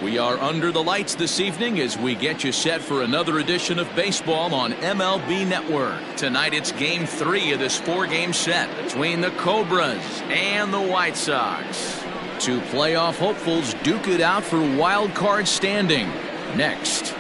We are under the lights this evening as we get you set for another edition of baseball on MLB Network. Tonight it's Game 3 of this 4-game set between the Cobras and the White Sox. Two playoff hopefuls duke it out for wild card standing. Next.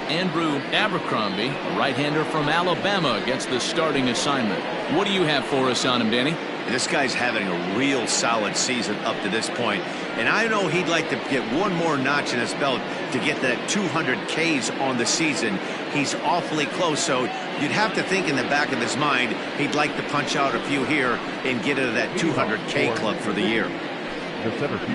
Andrew Abercrombie, a right-hander from Alabama, gets the starting assignment. What do you have for us on him, Danny? This guy's having a real solid season up to this point, and I know he'd like to get one more notch in his belt to get that 200 Ks on the season. He's awfully close, so you'd have to think in the back of his mind he'd like to punch out a few here and get into that 200 K club for the year.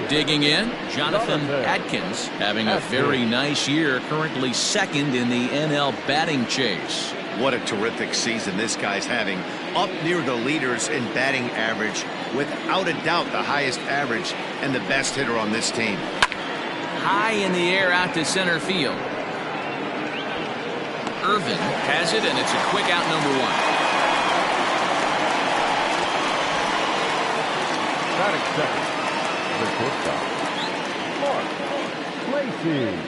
Digging in, Jonathan Adkins having a very nice year, currently second in the NL batting chase. What a terrific season this guy's having, up near the leaders in batting average, without a doubt the highest average and the best hitter on this team. High in the air out to center field. Irvin has it, and it's a quick out, number 1. Batting second. The shortstop, Mark Lacy.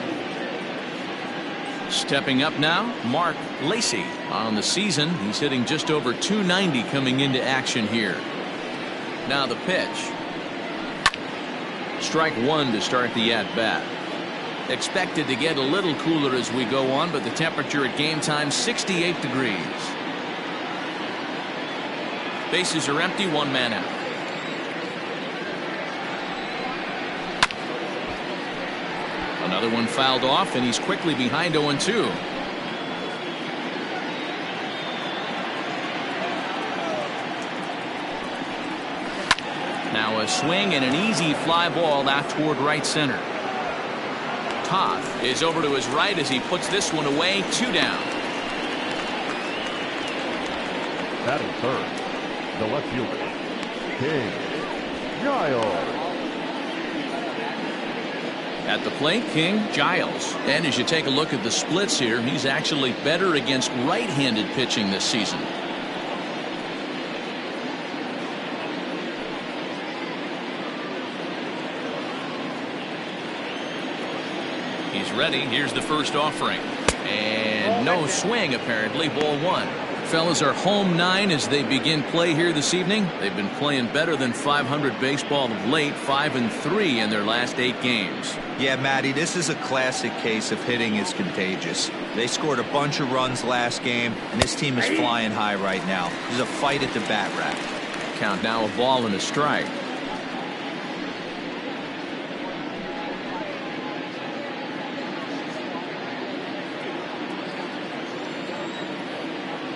Stepping up now, Mark Lacy. On the season, he's hitting just over 290 coming into action here. Now the pitch. Strike one to start the at-bat. Expected to get a little cooler as we go on, but the temperature at game time 68 degrees. Bases are empty, one man out. Another one fouled off, and he's quickly behind 0-2. Now a swing and an easy fly ball out toward right center. Toth is over to his right as he puts this one away. 2 down. Batting third, the left fielder, King Giles. At the plate, King Giles. And as you take a look at the splits here, he's actually better against right-handed pitching this season. He's ready. Here's the first offering. And no swing, apparently. Ball 1. Fellas are home 9 as they begin play here this evening. They've been playing better than 500 baseball of late, 5-3 in their last 8 games. Yeah, Matty, this is a classic case of hitting is contagious. They scored a bunch of runs last game, and this team is flying high right now. There's a fight at the bat rack. Count now, a ball and a strike.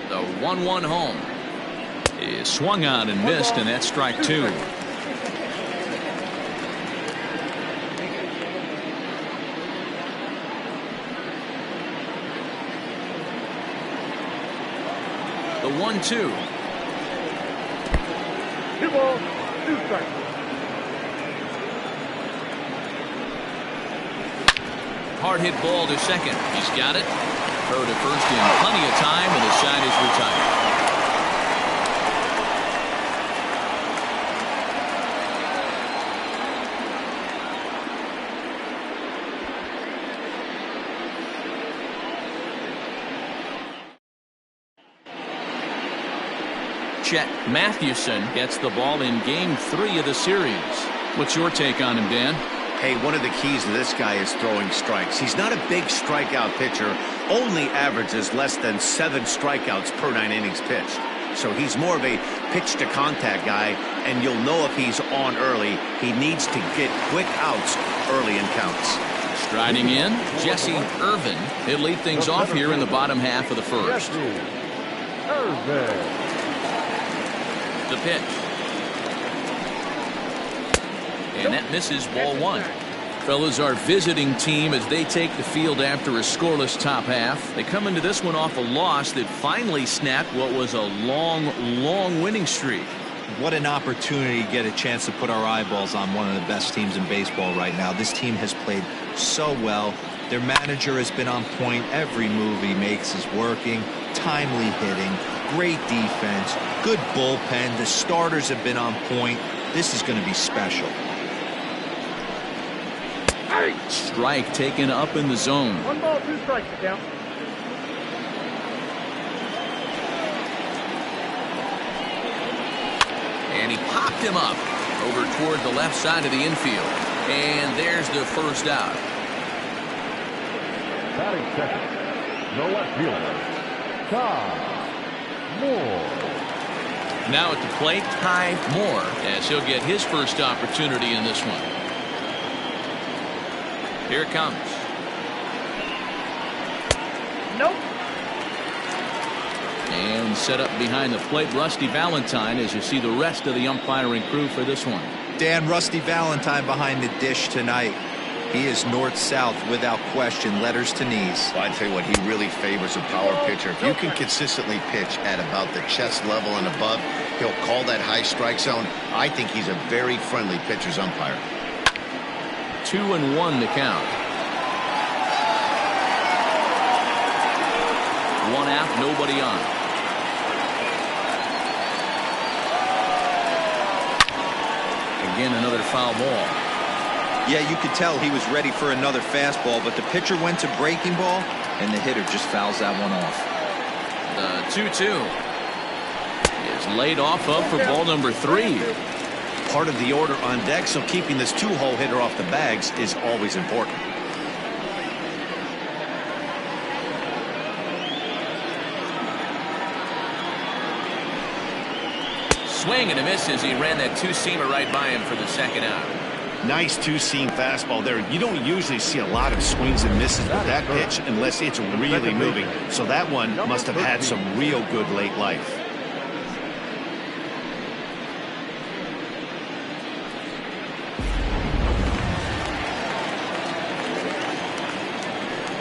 The 1-1 home is swung on and missed, and that's strike 2. The 1-2. 2 balls, 2 strikes. Hard hit ball to second. He's got it. Throw to first in plenty of time, and the side is retired. Chet Mathewson gets the ball in game 3 of the series. What's your take on him, Dan? Hey, one of the keys to this guy is throwing strikes. He's not a big strikeout pitcher, only averages less than 7 strikeouts per 9 innings pitched. So he's more of a pitch to contact guy, and you'll know if he's on early. He needs to get quick outs early in counts. Striding in, Jesse Irvin. He'll lead things off here in the bottom half of the first. Irvin. The pitch. And that misses, ball 1. Fellas, our visiting team as they take the field after a scoreless top half. They come into this one off a loss that finally snapped what was a long winning streak. What an opportunity to get a chance to put our eyeballs on one of the best teams in baseball right now. This team has played so well. Their manager has been on point. Every move he makes is working. Timely hitting, great defense, good bullpen. The starters have been on point. This is going to be special. Strike taken up in the zone. 1 ball, 2 strikes, count. And he popped him up over toward the left side of the infield. And there's the first out. Batting second, the left fielder, Ty Moore. Now at the plate, Ty Moore, as he'll get his first opportunity in this one. Here it comes. Nope. And set up behind the plate, Rusty Valentine, as you see the rest of the umpiring crew for this one. Dan, Rusty Valentine behind the dish tonight. He is north-south without question, letters to knees. Well, I tell you what, he really favors a power pitcher. If you can consistently pitch at about the chest level and above, he'll call that high strike zone. I think he's a very friendly pitcher's umpire. 2-1 to count. 1 out, nobody on. Again, another foul ball. Yeah, you could tell he was ready for another fastball, but the pitcher went to breaking ball, and the hitter just fouls that one off. The 2-2 is laid off up for ball number 3. Part of the order on deck, so keeping this 2-hole hitter off the bags is always important. Swing and a miss as he ran that 2-seamer right by him for the second out. Nice 2-seam fastball there. You don't usually see a lot of swings and misses with that pitch unless it's really moving. So that one must have had some real good late life.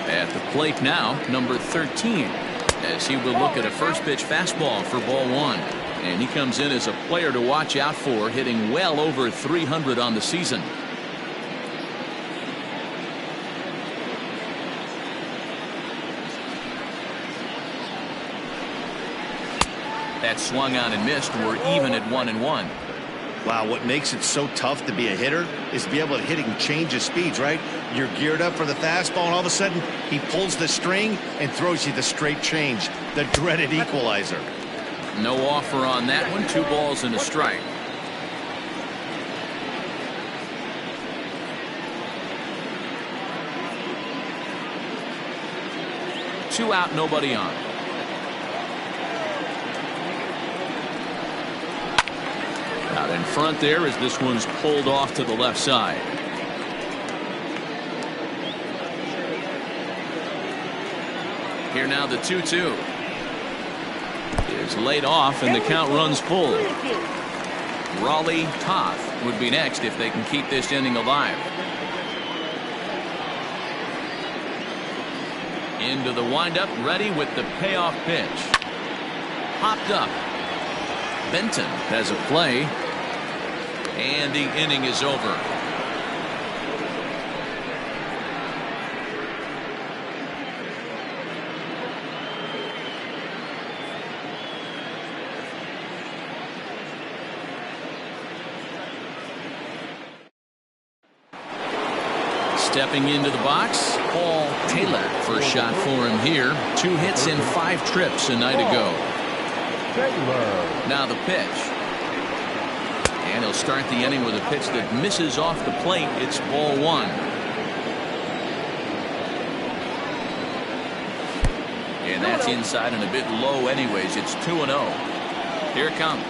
At the plate now, number 13, as he will look at a first pitch fastball for ball 1. And he comes in as a player to watch out for, hitting well over 300 on the season. That swung on and missed. We're even at 1-1. Wow, what makes it so tough to be a hitter is to be able to hit and change his speeds, right? You're geared up for the fastball, and all of a sudden, he pulls the string and throws you the straight change, the dreaded equalizer. No offer on that one. 2 balls and a strike. Two out, nobody on. Out in front there as this one's pulled off to the left side. Here now the 2-2. Is laid off and the count runs full. Raleigh Toth would be next if they can keep this inning alive. Into the windup, ready with the payoff pitch. Popped up. Benton has a play. And the inning is over. Stepping into the box, Paul Taylor. First shot for him here. 2 hits in 5 trips a night ago. Now the pitch. And he'll start the inning with a pitch that misses off the plate. It's ball 1. And that's inside and a bit low anyways. It's 2-0. Here it comes.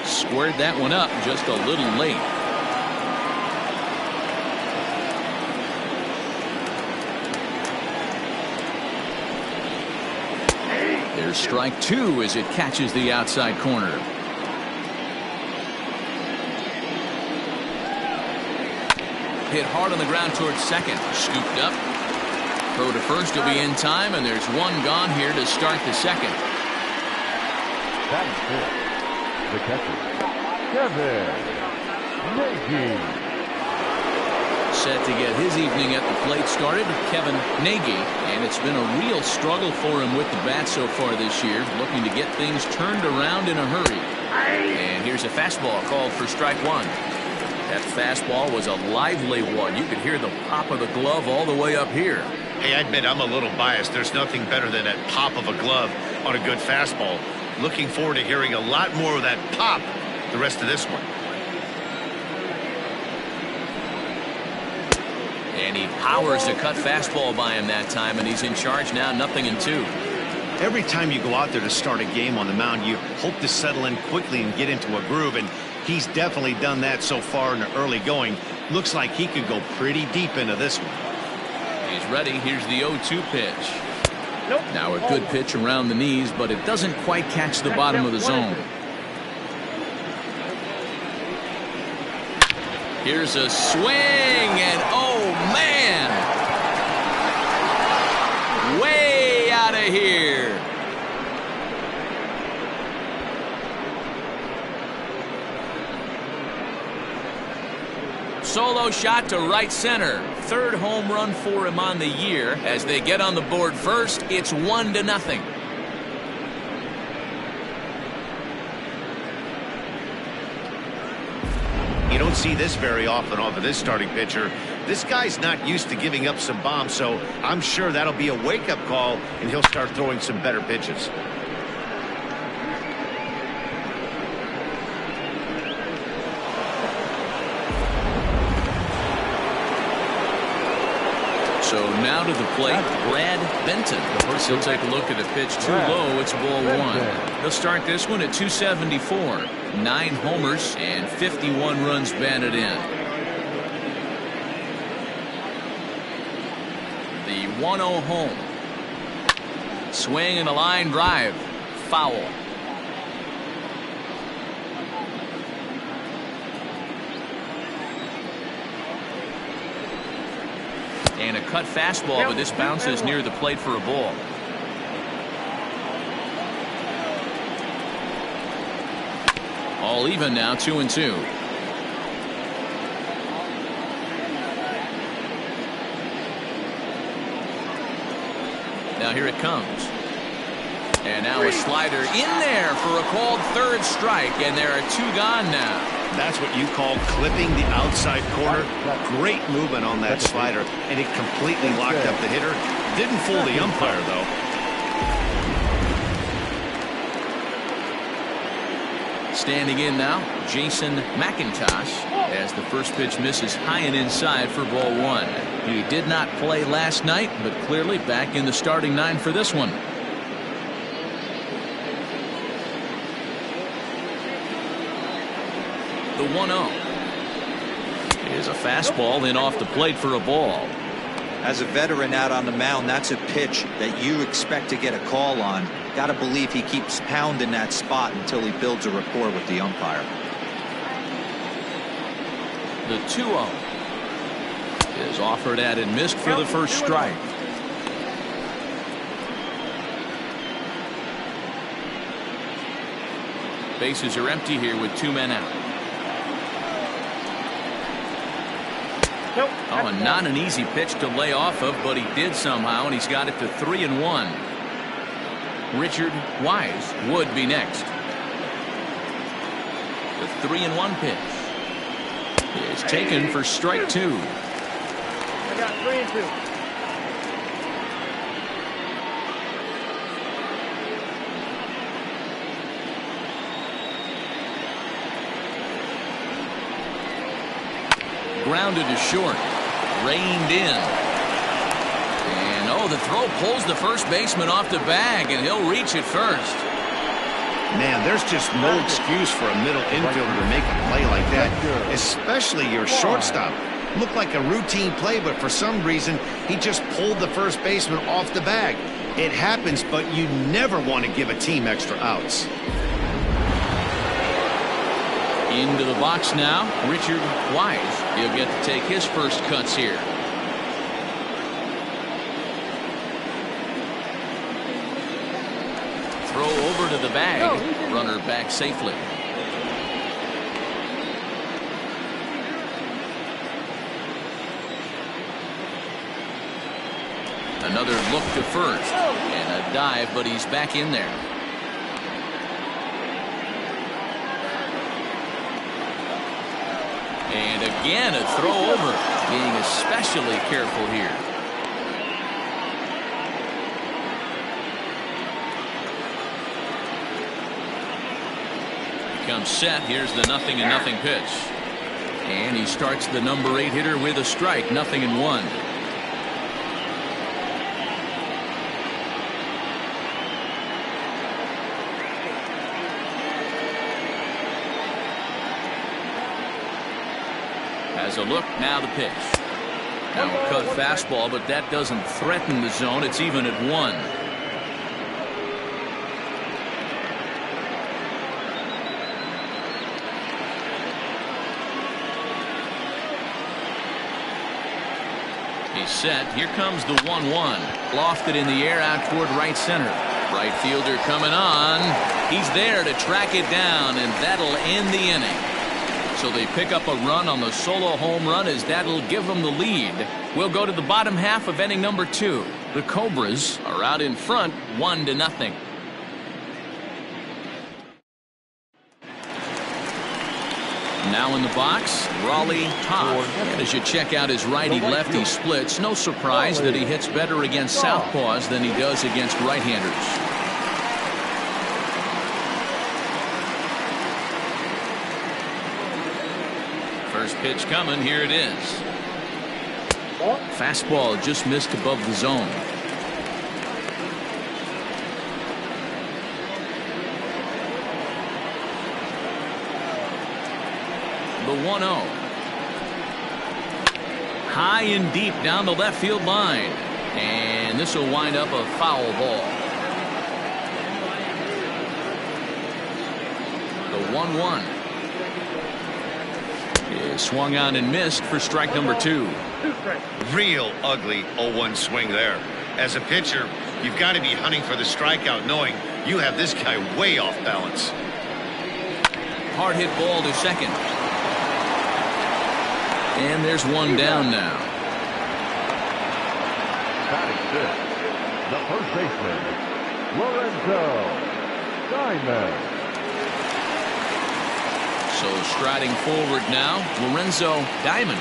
Squared that one up just a little late. There's strike 2 as it catches the outside corner. Hit hard on the ground towards second. Scooped up. Throw to first will be in time, and there's one gone here to start the second. Batting fifth, the catcher, Kevin Nagy. Set to get his evening at the plate started, Kevin Nagy, and it's been a real struggle for him with the bat so far this year, looking to get things turned around in a hurry. And here's a fastball called for strike one. That fastball was a lively one. You could hear the pop of the glove all the way up here. Hey, I admit I'm a little biased. There's nothing better than that pop of a glove on a good fastball. Looking forward to hearing a lot more of that pop the rest of this one. And he powers the cut fastball by him that time, and he's in charge now, 0-2. Every time you go out there to start a game on the mound, you hope to settle in quickly and get into a groove, and he's definitely done that so far in the early going. Looks like he could go pretty deep into this one. He's ready. Here's the 0-2 pitch. Nope. Now a good pitch around the knees, but it doesn't quite catch the bottom of the zone. Here's a swing, and oh man! Way out of here. Solo shot to right center. Third home run for him on the year. As they get on the board first, it's 1-0. You don't see this very often off of this starting pitcher. This guy's not used to giving up some bombs, so I'm sure that'll be a wake-up call, and he'll start throwing some better pitches. So now to the plate, Brad Benton. He'll take a look at the pitch too low. It's ball one. He'll start this one at 274. 9 homers and 51 runs batted in. The 1-0 home. Swing and a line drive. Foul. And a cut fastball, but this bounces near the plate for a ball. All even now, 2-2. Now here it comes. And now a slider in there for a called third strike, and there are 2 gone now. That's what you call clipping the outside corner. Great movement on that slider, and it completely locked up the hitter. Didn't fool the umpire, though. Standing in now, Jason McIntosh, as the first pitch misses high and inside for ball one. He did not play last night, but clearly back in the starting 9 for this one. The 1-0 is a fastball in off the plate for a ball. As a veteran out on the mound, that's a pitch that you expect to get a call on. Got to believe he keeps pounding that spot until he builds a rapport with the umpire. The 2-0 is offered at and missed for the first strike. Bases are empty here with 2 men out. Oh, and not an easy pitch to lay off of, but he did somehow, and he's got it to 3-1. Richard Wise would be next. The 3-1 pitch is taken for strike 2. I got 3-2. Grounded to short. Reined in. And oh, the throw pulls the first baseman off the bag, and he'll reach it first. Man, there's just no excuse for a middle infielder to make a play like that, especially your shortstop. Looked like a routine play, but for some reason, he just pulled the first baseman off the bag. It happens, but you never want to give a team extra outs. Into the box now, Richard Wise. He'll get to take his first cuts here. Throw over over to the bag. Runner back safely. Another look to first. And a dive, but he's back in there. And again, a throw over. Being especially careful here. Comes set. Here's the 0-0 pitch. And he starts the number 8 hitter with a strike. 0-1. Has a look, now the pitch. Now a cut fastball, but that doesn't threaten the zone. It's even at 1. He's set. Here comes the 1-1. Lofted in the air out toward right center. Right fielder coming on. He's there to track it down, and that'll end the inning. So they pick up a run on the solo home run, as that'll give them the lead. We'll go to the bottom half of inning number 2. The Cobras are out in front, 1-0. Now in the box, Raleigh Todd. And as you check out his righty-lefty splits, no surprise that he hits better against southpaws than he does against right-handers. First pitch coming, here it is. Fastball just missed above the zone. The 1-0. High and deep down the left field line. And this will wind up a foul ball. The 1-1. Is swung on and missed for strike number 2. Real ugly 0-1 swing there. As a pitcher, you've got to be hunting for the strikeout, knowing you have this guy way off balance. Hard hit ball to second. And there's one down now. Batting fifth, the first baseman, Lorenzo Diamond. So striding forward now, Lorenzo Diamond.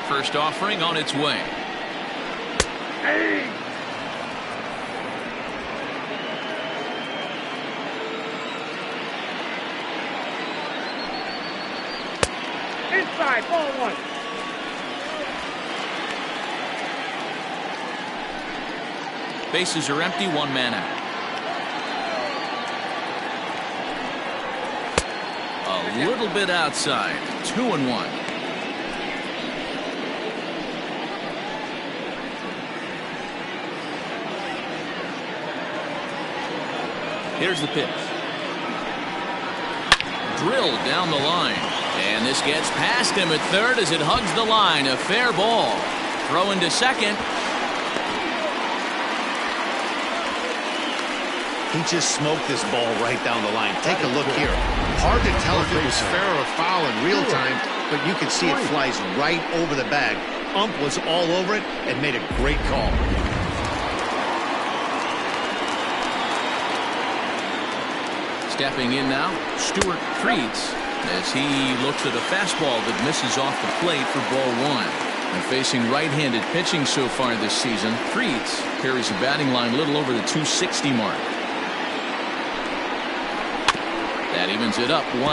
First offering on its way. Hey! Inside, ball 1. Bases are empty, 1 man out. A little bit outside, 2-1. Here's the pitch. Drilled down the line. And this gets past him at third as it hugs the line. A fair ball. Throw into second. He just smoked this ball right down the line. Take a look here. Hard to tell if it was fair or foul in real time, but you can see it flies right over the bag. Ump was all over it and made a great call. Stepping in now, Stuart Creeds, as he looks at a fastball that misses off the plate for ball 1. And facing right-handed pitching so far this season, Creeds carries a batting line a little over the 260 mark. That evens it up, 1-1.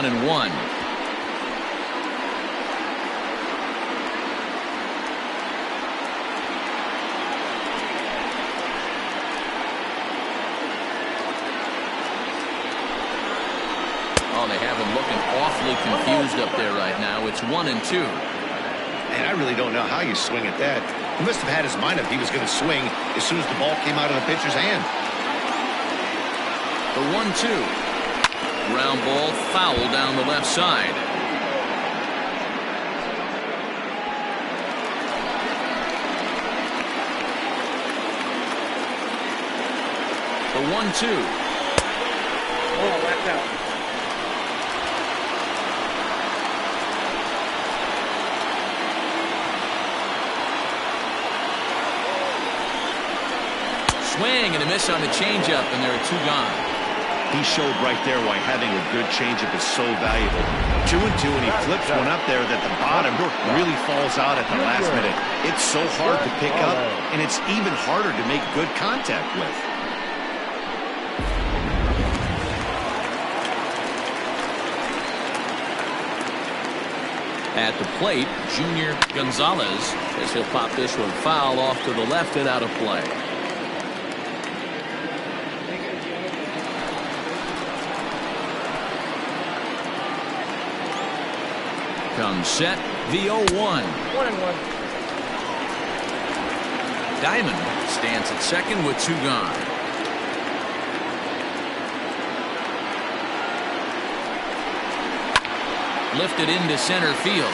Oh, they have him looking awfully confused up there right now. It's 1-2. And I really don't know how you swing at that. He must have had his mind up he was going to swing as soon as the ball came out of the pitcher's hand. The 1-2. Ground ball foul down the left side. The 1-2. Oh, that's out. Swing and a miss on the changeup, and there are 2 gone. He showed right there why having a good changeup is so valuable. 2-2, and he flips one up there that the bottom really falls out at the last minute. It's so hard to pick up, and it's even harder to make good contact with. At the plate, Junior Gonzalez, as he'll pop this one foul off to the left and out of play. Comes set, the 0-1. 1-1. Diamond stands at second with 2 gone. Lifted into center field.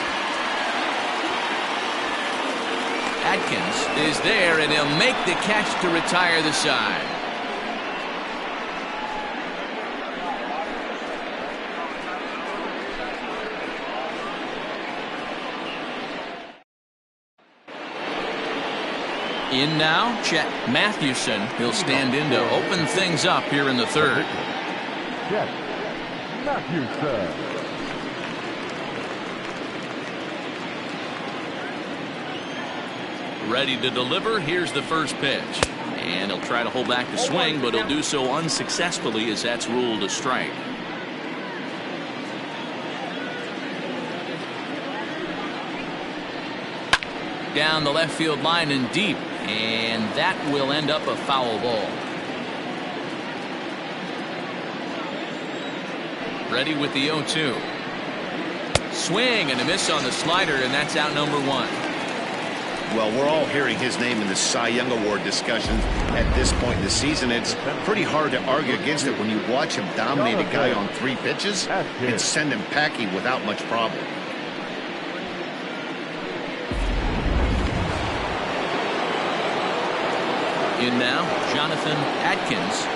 Atkins is there, and he'll make the catch to retire the side. In now, Chet Mathewson. He'll stand in to open things up here in the 3rd. Chet Mathewson. Ready to deliver. Here's the first pitch. And he'll try to hold back the swing, but he'll do so unsuccessfully as that's ruled a strike. Down the left field line and deep, and that will end up a foul ball. Ready with the 0-2. Swing and a miss on the slider, and that's out number 1. Well, we're all hearing his name in the Cy Young Award discussions at this point in the season. It's pretty hard to argue against it when you watch him dominate a guy on 3 pitches and send him packing without much problem. In now, Jonathan Atkins,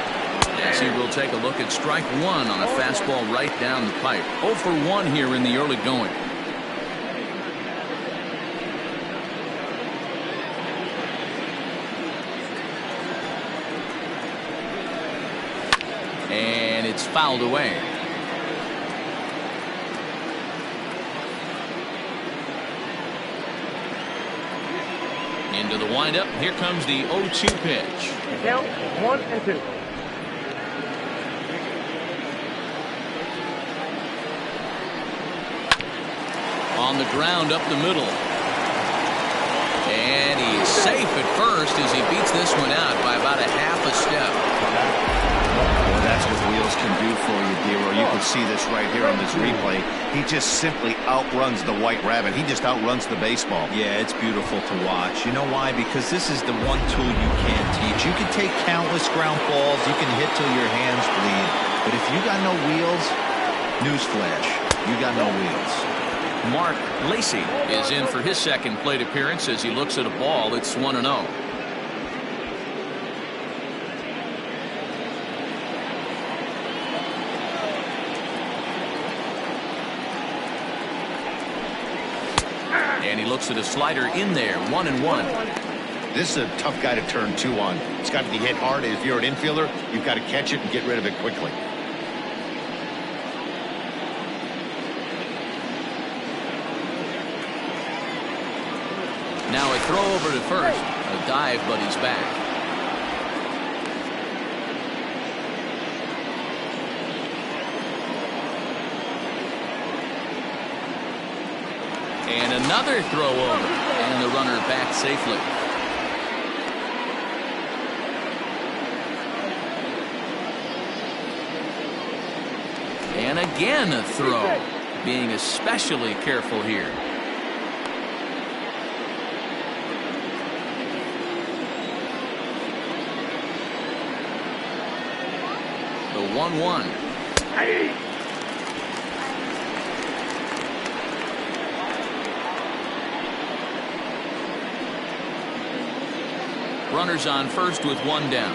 as he will take a look at strike 1 on a fastball right down the pipe. 0 for 1 here in the early going. And it's fouled away. Into the windup. Here comes the 0-2 pitch. Count 1-2. On the ground up the middle. And he's safe at first as he beats this one out by about a half a step. Well, that's what wheels can do for you, Dero. You can see this right here on this replay. He just simply outruns the White Rabbit. He just outruns the baseball. Yeah, it's beautiful to watch. You know why? Because this is the one tool you can't teach. You can take countless ground balls. You can hit till your hands bleed. But if you got no wheels, newsflash, you got no wheels. Mark Lacey is in for his second plate appearance as he looks at a ball. It's 1-0. And he looks at a slider in there. 1-1. This is a tough guy to turn 2 on. It's got to be hit hard. If you're an infielder, you've got to catch it and get rid of it quickly. Now a throw over to first. A dive, but he's back. And another throw over. And the runner back safely. And again a throw. Being especially careful here. The 1-1. Runners on first with 1 down.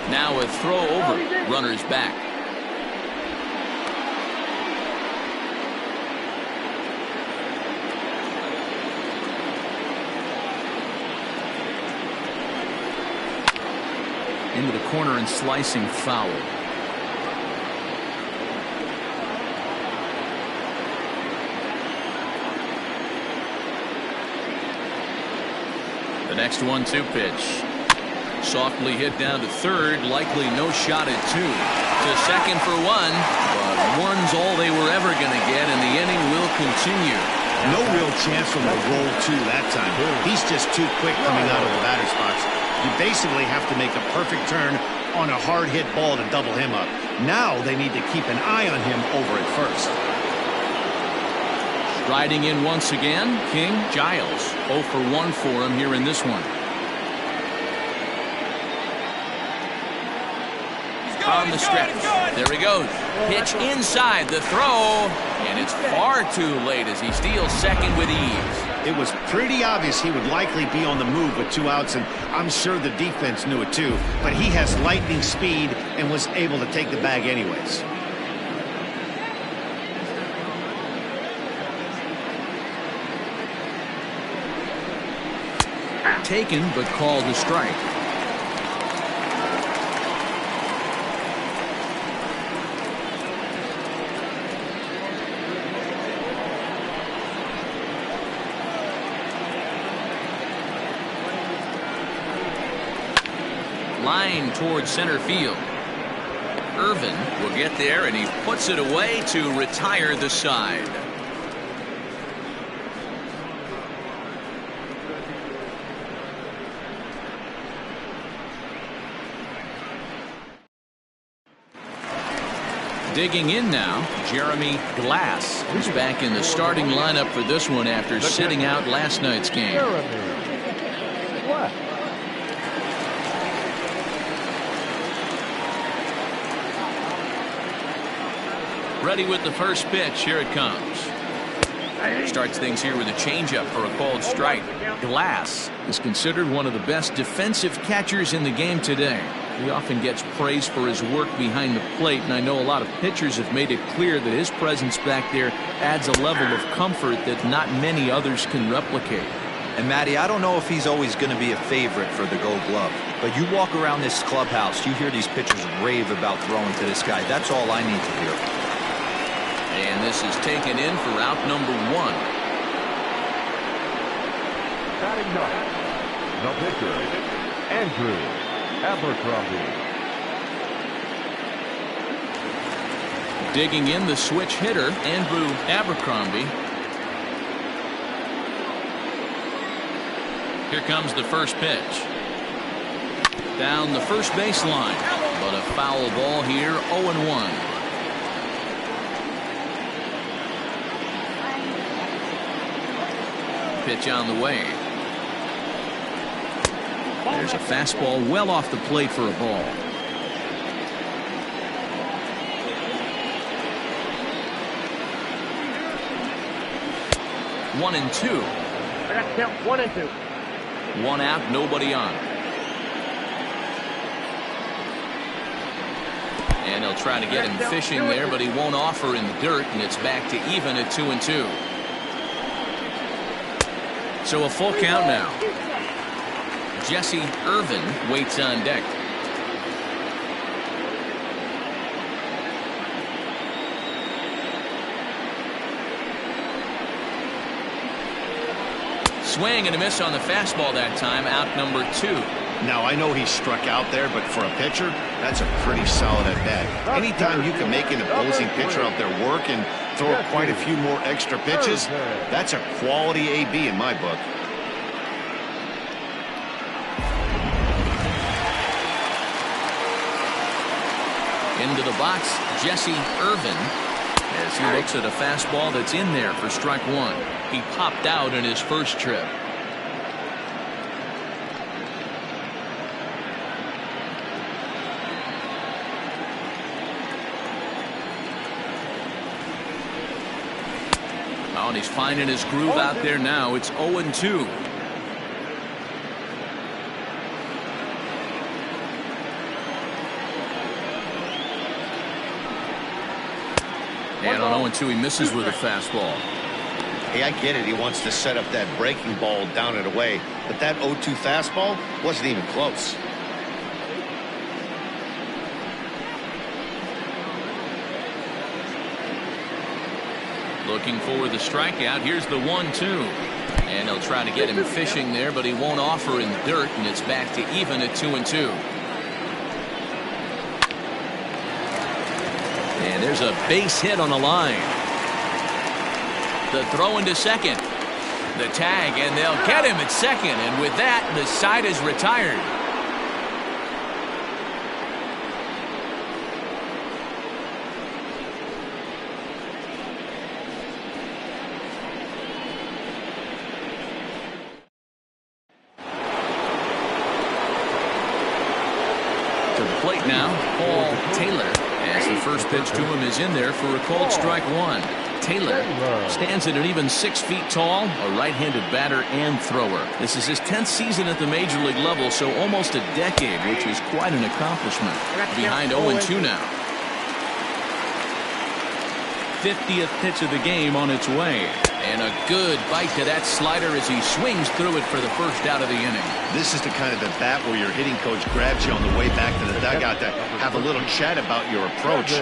Now a throw over. Runners back. Into the corner and slicing foul. The next 1-2 pitch. Softly hit down to third. Likely no shot at two. To second for one. But one's all they were ever going to get, and the inning will continue. No real chance from a roll two that time. He's just too quick coming out of the batter's box. You basically have to make a perfect turn on a hard hit ball to double him up. Now they need to keep an eye on him over at first. Striding in once again, King Giles. 0 for 1 for him here in this one. On the stretch. There he goes. Pitch inside the throw. And it's far too late as he steals second with ease. It was pretty obvious he would likely be on the move with 2 outs, and I'm sure the defense knew it too. But he has lightning speed and was able to take the bag anyways. Taken but called a strike. Line towards center field. Irvin will get there, and he puts it away to retire the side. Digging in now, Jeremy Glass, who's back in the starting lineup for this one after sitting out last night's game. Ready with the first pitch. Here it comes. Starts things here with a changeup for a called strike. Glass is considered one of the best defensive catchers in the game today. He often gets praise for his work behind the plate, and I know a lot of pitchers have made it clear that his presence back there adds a level of comfort that not many others can replicate. And Matty, I don't know if he's always going to be a favorite for the Gold Glove, but you walk around this clubhouse, you hear these pitchers rave about throwing to this guy. That's all I need to hear. And this is taken in for out number 1. Batting ninth, the pitcher, Andrew Abercrombie. Digging in, the switch hitter, Andrew Abercrombie. Here comes the first pitch. Down the first baseline, but a foul ball here, 0-1. Pitch on the way. There's a fastball well off the plate for a ball. One and two. I got to count 1 and 2. One out, nobody on. And they'll try to get him fishing there, but he won't offer in the dirt, and it's back to even at 2 and 2. So a full count now. Jesse Irvin waits on deck. Swing and a miss on the fastball that time. Out number 2. Now, I know he struck out there, but for a pitcher, that's a pretty solid at bat. Anytime you can make an opposing pitcher out there work and throw quite a few more extra pitches, that's a quality AB in my book. Into the box, Jesse Irvin, as he looks at a fastball that's in there for strike 1. He popped out in his first trip. Oh, and he's finding his groove out there now. It's 0-2. And on 0-2, he misses with a fastball. Hey, I get it. He wants to set up that breaking ball down and away. But that 0-2 fastball wasn't even close. Looking for the strikeout. Here's the 1-2. And he'll try to get him fishing there, but he won't offer in the dirt, and it's back to even at 2-2. And there's a base hit on the line. The throw into second. The tag, and they'll get him at second. And with that, the side is retired. To the plate now, Paul Taylor, as the first pitch to him is in there for a called strike one. Taylor stands at an even 6 feet tall, a right-handed batter and thrower. This is his 10th season at the major league level, so almost a decade, which is quite an accomplishment. Behind 0-2 now. 50th pitch of the game on its way. And a good bite to that slider as he swings through it for the first out of the inning. This is the kind of at bat where your hitting coach grabs you on the way back to the dugout to have a little chat about your approach.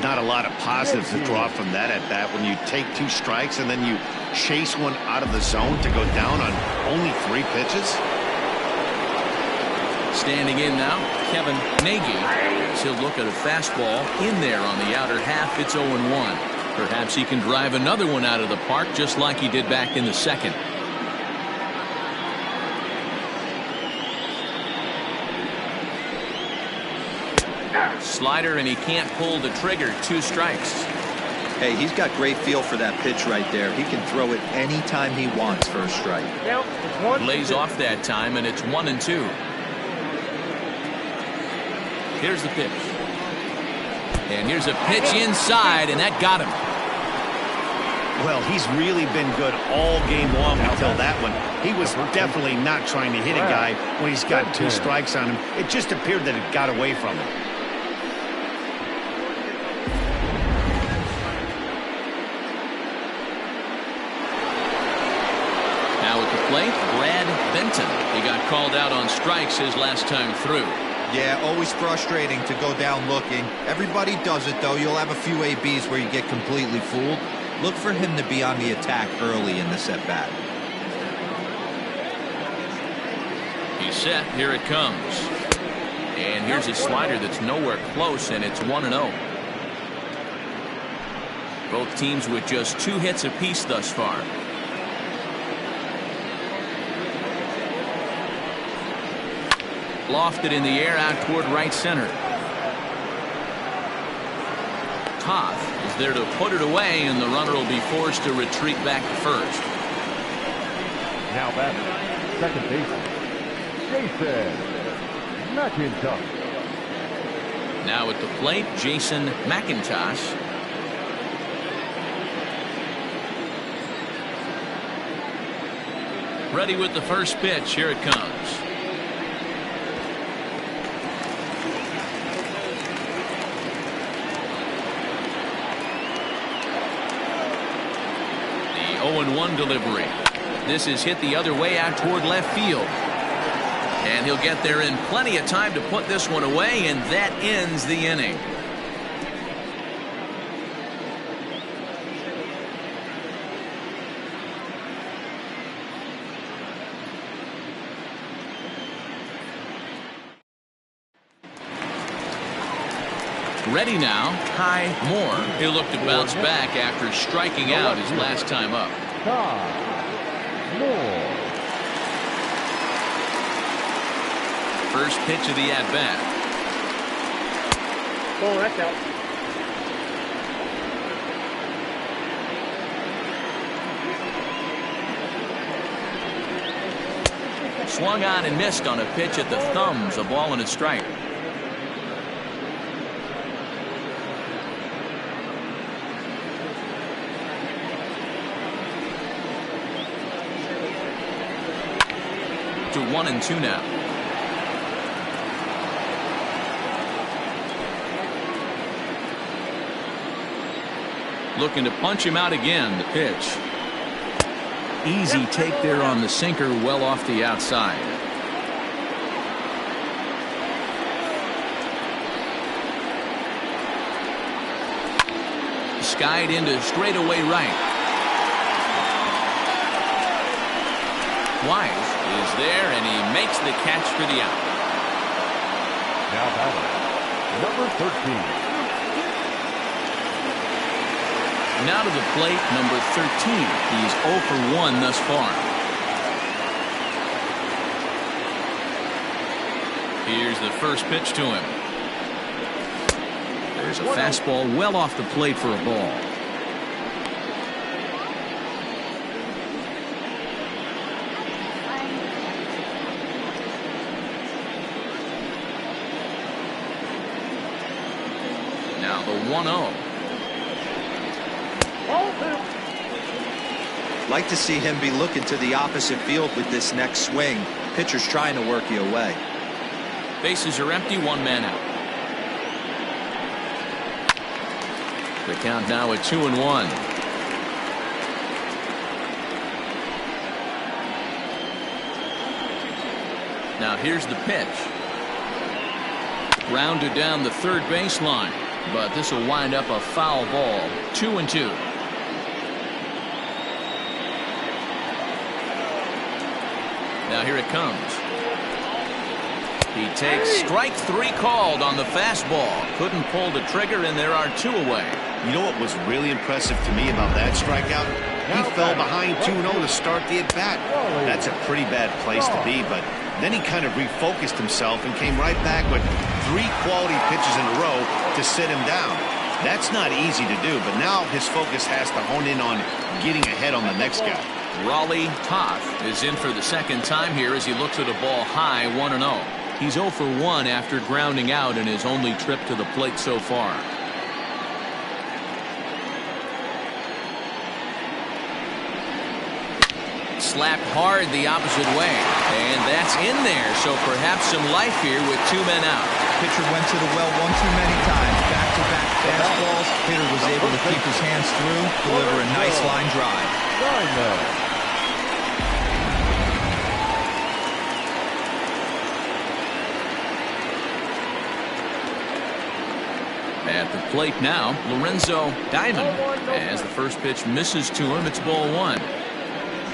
Not a lot of positives to draw from that at bat when you take 2 strikes and then you chase one out of the zone to go down on only 3 pitches. Standing in now, Kevin Nagy. He'll look at a fastball in there on the outer half. It's 0-1. Perhaps he can drive another one out of the park just like he did back in the second. Slider, and he can't pull the trigger. 2 strikes. Hey, he's got great feel for that pitch right there. He can throw it anytime he wants for a strike. Lays off that time, and it's 1-2. Here's the pitch. And here's a pitch inside, and that got him. Well, he's really been good all game long until that one. He was definitely not trying to hit a guy when he's got 2 strikes on him. It just appeared that it got away from him. Now at the plate, Brad Benton. He got called out on strikes his last time through. Yeah, always frustrating to go down looking. Everybody does it, though. You'll have a few ABs where you get completely fooled. Look for him to be on the attack early in this at-bat. He's set. Here it comes. And here's a slider that's nowhere close, and it's 1-0. Both teams with just 2 hits apiece thus far. Lofted in the air out toward right center. Toth is there to put it away, and the runner will be forced to retreat back to first. Now batting, second baseman, Jason McIntosh. Now at the plate, Jason McIntosh. Ready with the first pitch. Here it comes. The 0-1 delivery. This is hit the other way out toward left field. And he'll get there in plenty of time to put this one away, and that ends the inning. Ready now, Kai Moore. He'll look to bounce back after striking out his last time up. Kai Moore. First pitch of the at-bat. Oh, that's out. Swung on and missed on a pitch at the thumbs. A ball and a strike. To 1-2 now. Looking to punch him out again. The pitch. Easy take there on the sinker, well off the outside. Skied into straightaway right. Wise is there, and he makes the catch for the out. Now batting, number 13. Now to the plate, number 13. He's 0 for 1 thus far. Here's the first pitch to him. There's a fastball well off the plate for a ball. Now the 1-0. Like to see him be looking to the opposite field with this next swing. Pitcher's trying to work you away. Bases are empty, 1 man out. The count now at 2-1. Now here's the pitch. Grounded down the third baseline, but this will wind up a foul ball. 2-2. Now here it comes. He takes strike 3 called on the fastball. Couldn't pull the trigger, and there are 2 away. You know what was really impressive to me about that strikeout? He fell behind 2-0 to start the at-bat. That's a pretty bad place to be, but then he kind of refocused himself and came right back with 3 quality pitches in a row to sit him down. That's not easy to do, but now his focus has to hone in on getting ahead on the next guy. Raleigh Toth is in for the second time here as he looks at a ball high, 1-0. He's 0 for 1 after grounding out in his only trip to the plate so far. Slapped hard the opposite way, and that's in there, so perhaps some life here with 2 men out. Pitcher went to the well one too many times. Back-to-back fastballs. Hitter was able to keep his hands through, deliver a nice line drive. At the plate now, Lorenzo Diamond. As the first pitch misses to him, it's ball 1.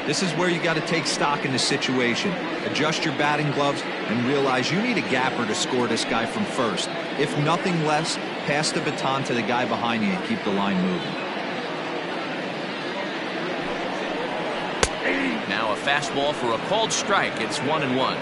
This is where you got to take stock in the situation. Adjust your batting gloves and realize you need a gapper to score this guy from first. If nothing less, pass the baton to the guy behind you and keep the line moving. Now a fastball for a called strike. It's 1-1.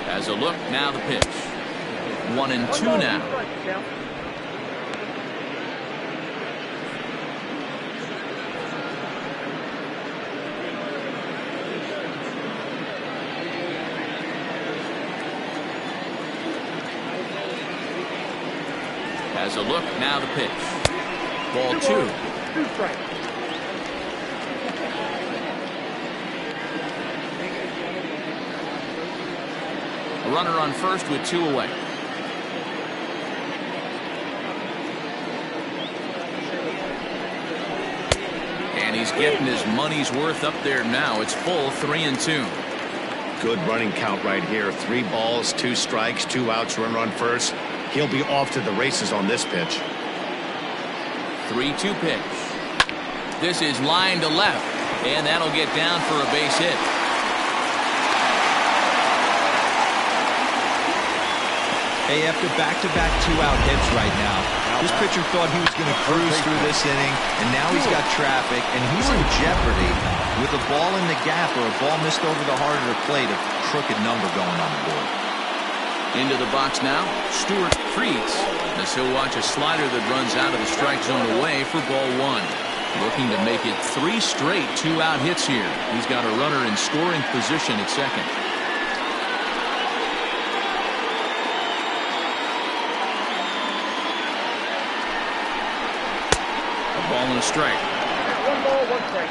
Has a look, now the pitch. 1-2 now. Has a look, now the pitch. Ball 2. 2 strikes. A runner on first with 2 away. And he's getting his money's worth up there now. It's full, 3-2. Good running count right here. 3 balls, 2 strikes, 2 outs, runner on first. He'll be off to the races on this pitch. 3-2 pitch. This is line to left, and that'll get down for a base hit. Hey, after back-to-back 2-out hits right now, this pitcher thought he was going to cruise through this inning, and now he's got traffic, and he's in jeopardy with a ball in the gap or a ball missed over the heart of the plate, a crooked number going on the board. Into the box now, Stuart Freeze, as he'll watch a slider that runs out of the strike zone away for ball 1. Looking to make it 3 straight 2-out hits here. He's got a runner in scoring position at second. A ball and a strike. ball, one strike.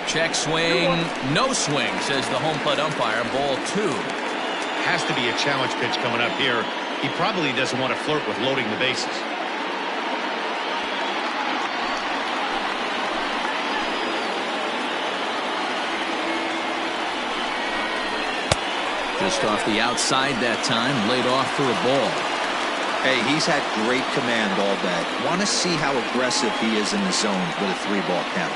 Check swing, no swing, says the home plate umpire. Ball 2. Has to be a challenge pitch coming up here. He probably doesn't want to flirt with loading the bases. Just off the outside that time, laid off for a ball. Hey, he's had great command all day. Want to see how aggressive he is in the zone with a 3-ball count.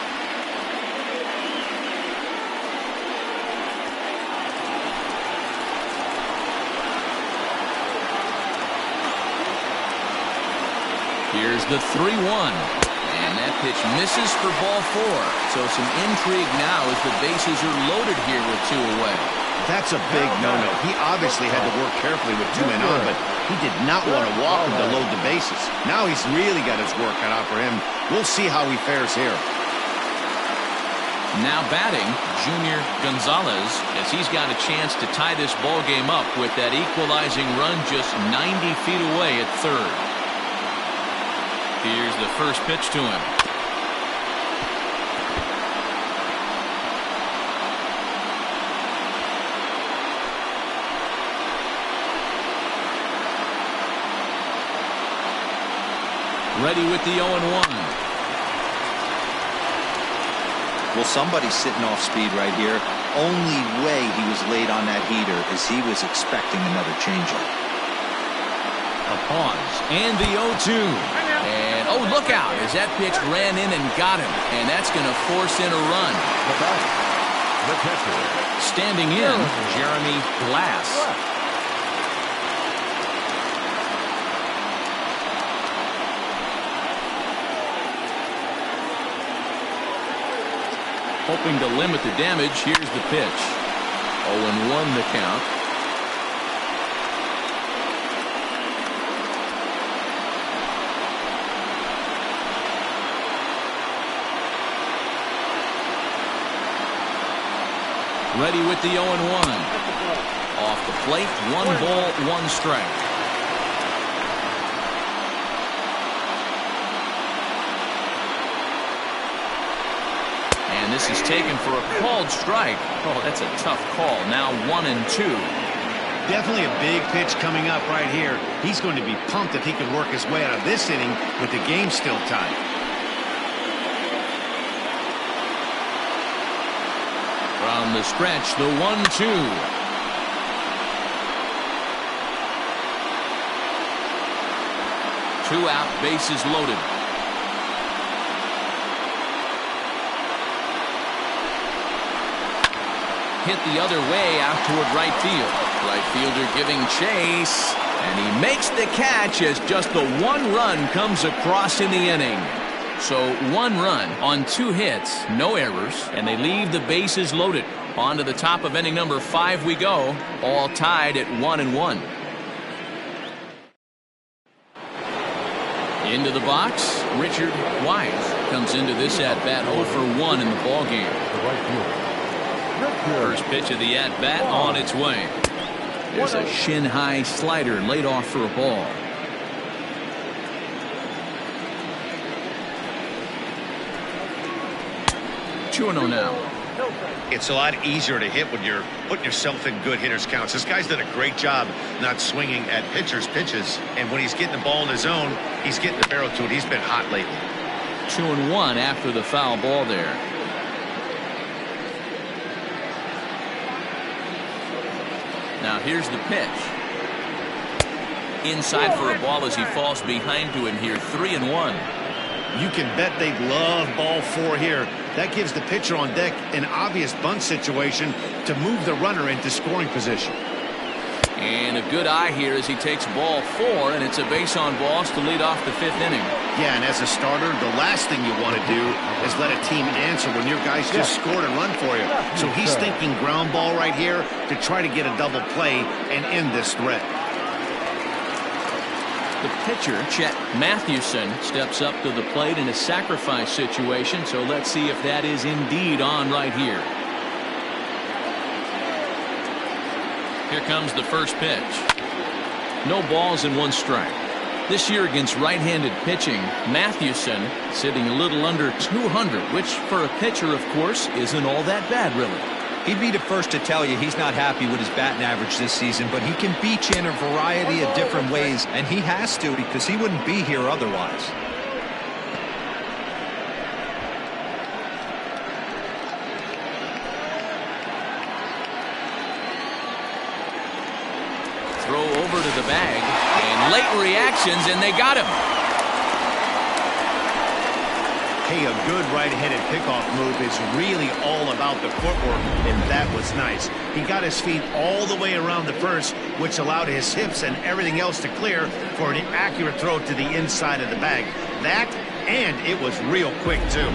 Here's the 3-1. And that pitch misses for ball 4. So some intrigue now as the bases are loaded here with 2 away. That's a big no-no. He obviously had to work carefully with 2 men on, but he did not want to walk him to load the bases. Now he's really got his work cut out for him. We'll see how he fares here. Now batting, Junior Gonzalez, as he's got a chance to tie this ball game up with that equalizing run just 90 feet away at third. Here's the first pitch to him. Ready with the 0-1. Well, somebody's sitting off speed right here. Only way he was late on that heater is he was expecting another changeup. A pause and the 0-2. And oh, look out as that pitch ran in and got him. And that's going to force in a run. The pitcher. Standing in, Jeremy Glass. Hoping to limit the damage. Here's the pitch. 0-1 the count. Ready with the 0-1. Off the plate, 1 ball, 1 strike. And this is taken for a called strike. Oh, that's a tough call. Now 1-2. Definitely a big pitch coming up right here. He's going to be pumped if he can work his way out of this inning with the game still tied. From the stretch, the 1-2. Two out, bases loaded. Hit the other way out toward right field. Right fielder giving chase. And he makes the catch as just the 1 run comes across in the inning. So 1 run on 2 hits, no errors, and they leave the bases loaded. On to the top of inning number 5 we go, all tied at 1-1. Into the box, Richard Wise comes into this at-bat 0 for 1 in the ballgame. The right fielder. First pitch of the at-bat on its way. There's a shin-high slider laid off for a ball. Now. It's a lot easier to hit when you're putting yourself in good hitters counts. This guy's done a great job not swinging at pitchers' pitches, and when he's getting the ball in his zone, he's getting the barrel to it. He's been hot lately. 2-1 after the foul ball there. Now here's the pitch. Inside for a ball as he falls behind to him here. 3-1. You can bet they love ball 4 here. That gives the pitcher on deck an obvious bunt situation to move the runner into scoring position. And a good eye here as he takes ball 4, and it's a base on balls to lead off the 5th inning. Yeah, and as a starter, the last thing you want to do is let a team answer when your guys just scored a run for you. So he's thinking ground ball right here to try to get a double play and end this threat. The pitcher, Chet Mathewson, steps up to the plate in a sacrifice situation, so let's see if that is indeed on right here. Here comes the first pitch. No balls and 1 strike. This year against right-handed pitching, Mathewson sitting a little under 200, which for a pitcher, of course, isn't all that bad, really. He'd be the first to tell you he's not happy with his batting average this season, but he can beat you in a variety of different ways, and he has to because he wouldn't be here otherwise. Throw over to the bag, and late reactions, and they got him. Hey, a good right-handed pickoff move is really all about the footwork, and that was nice. He got his feet all the way around the first, which allowed his hips and everything else to clear for an accurate throw to the inside of the bag. That, and it was real quick, too.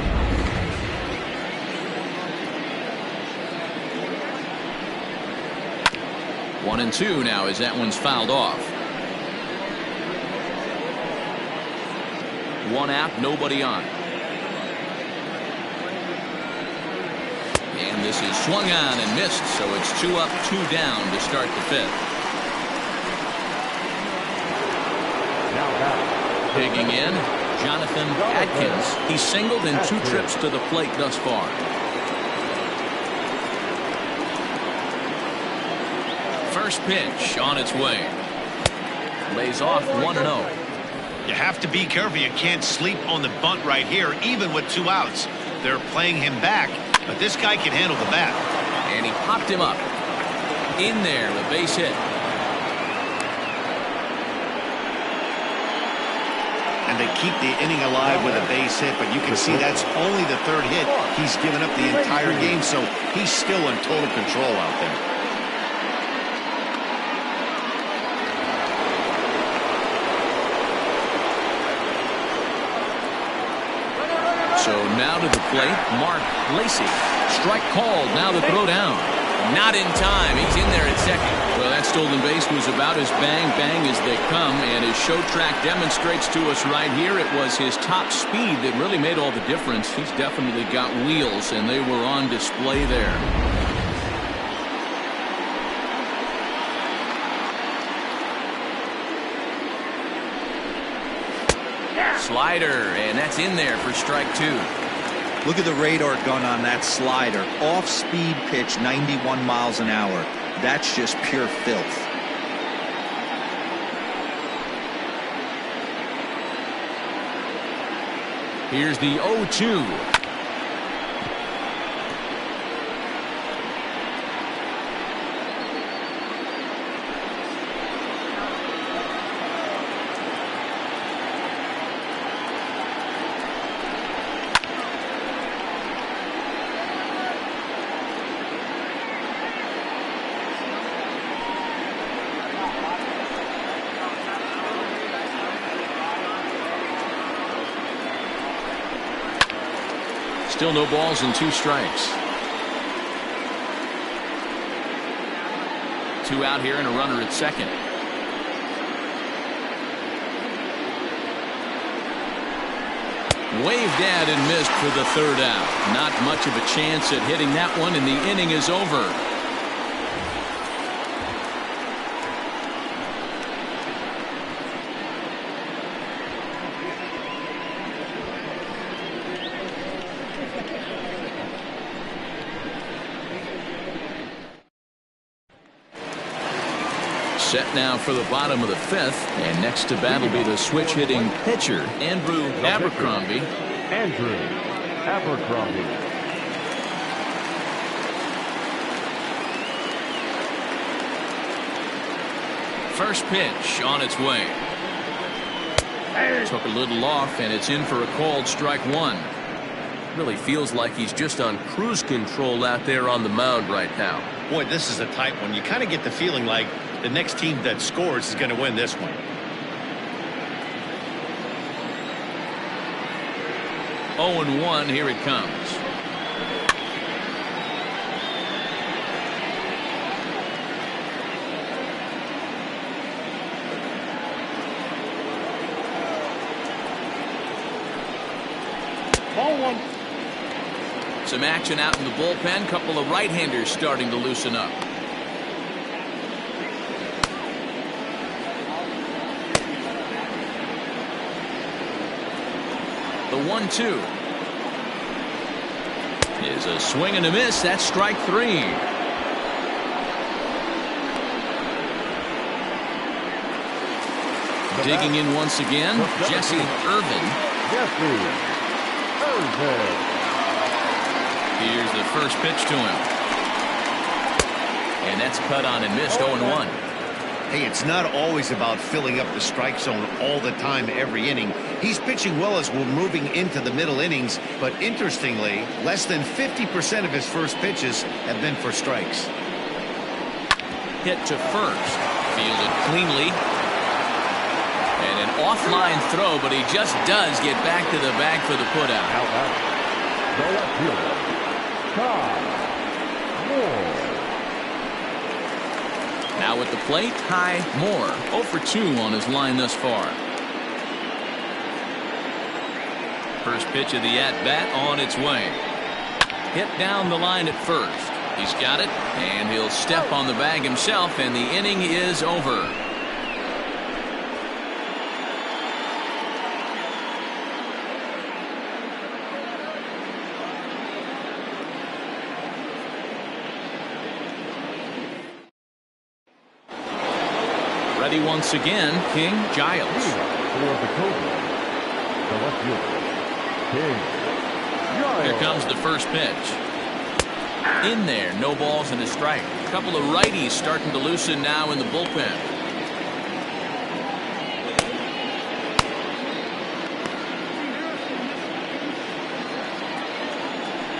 One and 2 now as that one's fouled off. 1 out, nobody on. And this is swung on and missed, so it's 2 up, 2 down to start the 5th. Digging in, Jonathan Atkins. He's singled in 2 trips to the plate thus far. First pitch on its way. Lays off 1-0. You have to be careful. You can't sleep on the bunt right here, even with 2 outs. They're playing him back, but this guy can handle the bat. And he popped him up. In there, the base hit. And they keep the inning alive with a base hit, but you can see that's only the 3rd hit. He's given up the entire game, so he's still in total control out there. So now to the plate, Mark Lacey. Strike called, now the throw down. Not in time, he's in there at second. Well, that stolen base was about as bang-bang as they come, and his show track demonstrates to us right here it was his top speed that really made all the difference. He's definitely got wheels, and they were on display there. Slider, and that's in there for strike 2. Look at the radar gun on that slider. Off-speed pitch, 91 miles an hour. That's just pure filth. Here's the 0-2. Still no balls and 2 strikes. 2 out here and a runner at second. Waved at and missed for the 3rd out. Not much of a chance at hitting that one, and the inning is over. Set now for the bottom of the 5th, and next to bat will be the switch-hitting pitcher, Andrew Abercrombie. Andrew Abercrombie. First pitch on its way. Took a little off, and it's in for a called strike 1. Really feels like he's just on cruise control out there on the mound right now. Boy, this is a tight one. You kind of get the feeling like the next team that scores is going to win this one. Oh, and 1, here it comes. Ball 1. Some action out in the bullpen. Couple of right-handers starting to loosen up. The 1-2 is a swing and a miss. That's strike 3. Digging in once again, Jesse Irvin. Here's the first pitch to him. And that's cut on and missed. 0-1. Hey, it's not always about filling up the strike zone all the time every inning. He's pitching well as we're moving into the middle innings, but interestingly, less than 50% of his first pitches have been for strikes. Hit to first. Fielded cleanly. And an offline throw, but he just does get back to the bag for the putout. The left fielder, Ty Moore. Now at the plate, Ty Moore. 0 for 2 on his line thus far. First pitch of the at-bat on its way. Hit down the line at first. He's got it, and he'll step on the bag himself, and the inning is over. Ready once again, King Giles. For the Cobras, the left fielder, King Giles. Here comes the first pitch. In there, no balls and a strike. A couple of righties starting to loosen now in the bullpen.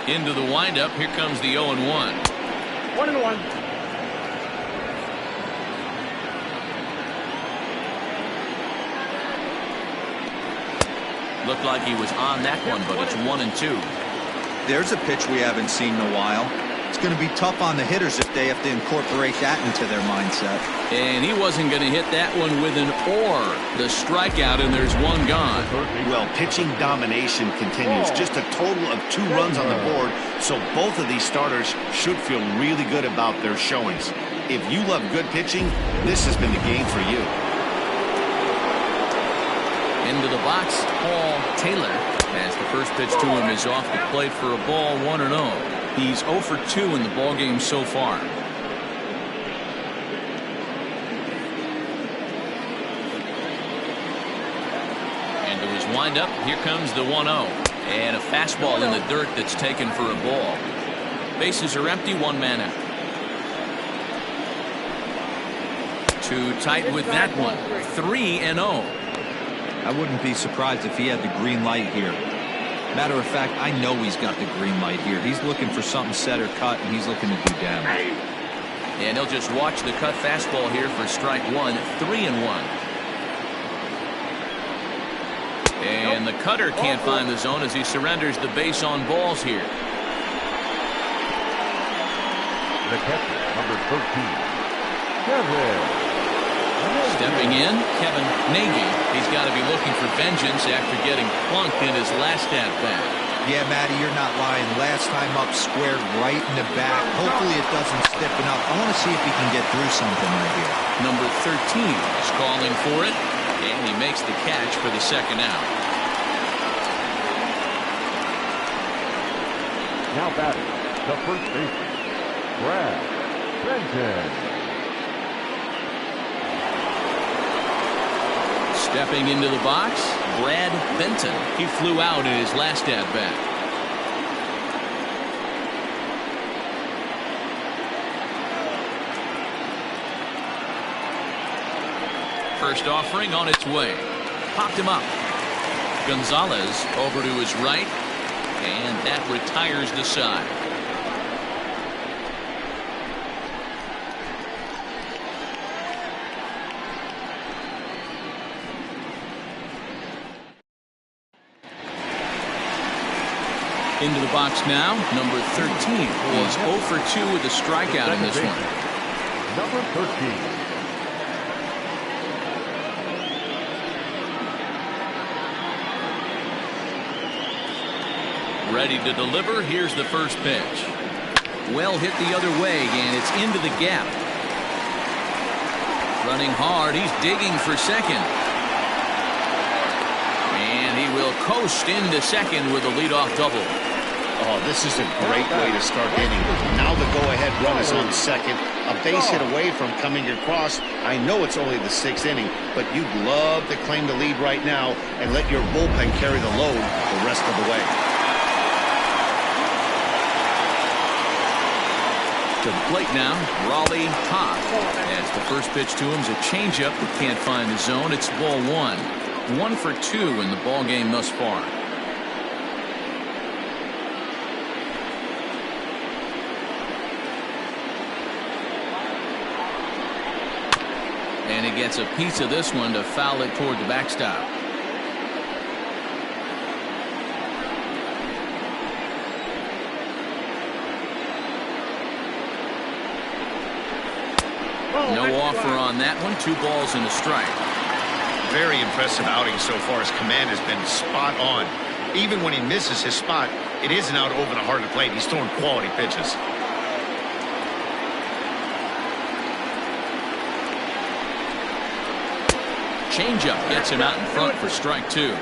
Into the windup, here comes the 0-1. 1-1. Looked like he was on that one, but it's 1-2. There's a pitch we haven't seen in a while. It's going to be tough on the hitters if they have to incorporate that into their mindset. And he wasn't going to hit that one with an or. The strikeout, and there's one gone. Well, pitching domination continues. Just a total of 2 runs on the board, so both of these starters should feel really good about their showings. If you love good pitching, this has been the game for you. Into the box, Paul Taylor, as the first pitch to him is off the plate for a ball, 1-0. He's 0 for 2 in the ballgame so far. Into his windup, here comes the 1-0. And a fastball in the dirt that's taken for a ball. Bases are empty, 1 man out. Too tight with that one. 3-0. I wouldn't be surprised if he had the green light here. Matter of fact, I know he's got the green light here. He's looking for something set or cut, and he's looking to do damage. And he'll just watch the cut fastball here for strike 1. 3-1. And the cutter can't find the zone as he surrenders the base on balls here. The catcher, number 13, Kevin. Stepping in, Kevin Nagy. He's got to be looking for vengeance after getting plunked in his last at-bat. Yeah, Matty, you're not lying. Last time up, squared right in the back. Hopefully it doesn't stiffen up. I want to see if he can get through something right here. Number 13 is calling for it, and he makes the catch for the second out. Now batting, the first baseman, Brad Benton. Stepping into the box, Brad Benton. He flew out in his last at-bat. First offering on its way. Popped him up. Gonzalez over to his right, and that retires the side. Into the box now, number 13 is 0 for 2 with a strikeout in this one. Number 13. Ready to deliver. Here's the first pitch. Well hit the other way, and it's into the gap. Running hard, he's digging for second. And he will will coast into second with a leadoff double. Oh, this is a great way to start the inning. Now the go-ahead run is on second. A base hit away from coming across. I know it's only the 6th inning, but you'd love to claim the lead right now and let your bullpen carry the load the rest of the way. To the plate now, Raleigh Todd. As the first pitch to him is a changeup that can't find the zone. It's ball 1. 1 for 2 in the ball game thus far. And he gets a piece of this one to foul it toward the backstop. No offer on that one. 2 balls and a strike. Very impressive outing so far. His command has been spot on. Even when he misses his spot, it isn't out over the heart of the plate. He's throwing quality pitches. Changeup gets him out in front for strike 2.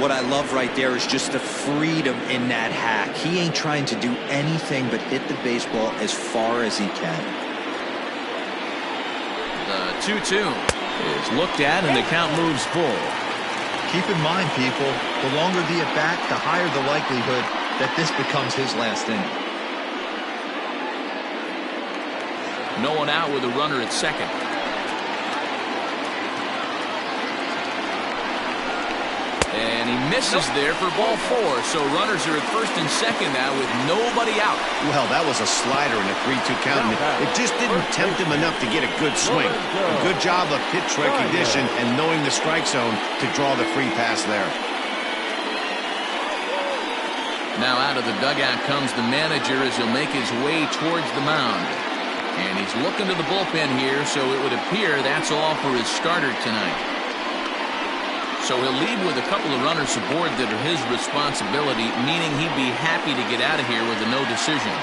What I love right there is just the freedom in that hack. He ain't trying to do anything but hit the baseball as far as he can. The 2-2 is looked at and the count moves full. Keep in mind, people, the longer the at-bat, the higher the likelihood that this becomes his last inning. No one out with a runner at second. And he misses there for ball 4. So runners are at first and second now with nobody out. Well, that was a slider in a 3-2 count. It just didn't tempt him enough to get a good swing. A good job of pitch recognition and knowing the strike zone to draw the free pass there. Now out of the dugout comes the manager as he'll make his way towards the mound. And he's looking to the bullpen here, so it would appear that's all for his starter tonight. So he'll leave with a couple of runners aboard that are his responsibility, meaning he'd be happy to get out of here with a no decision.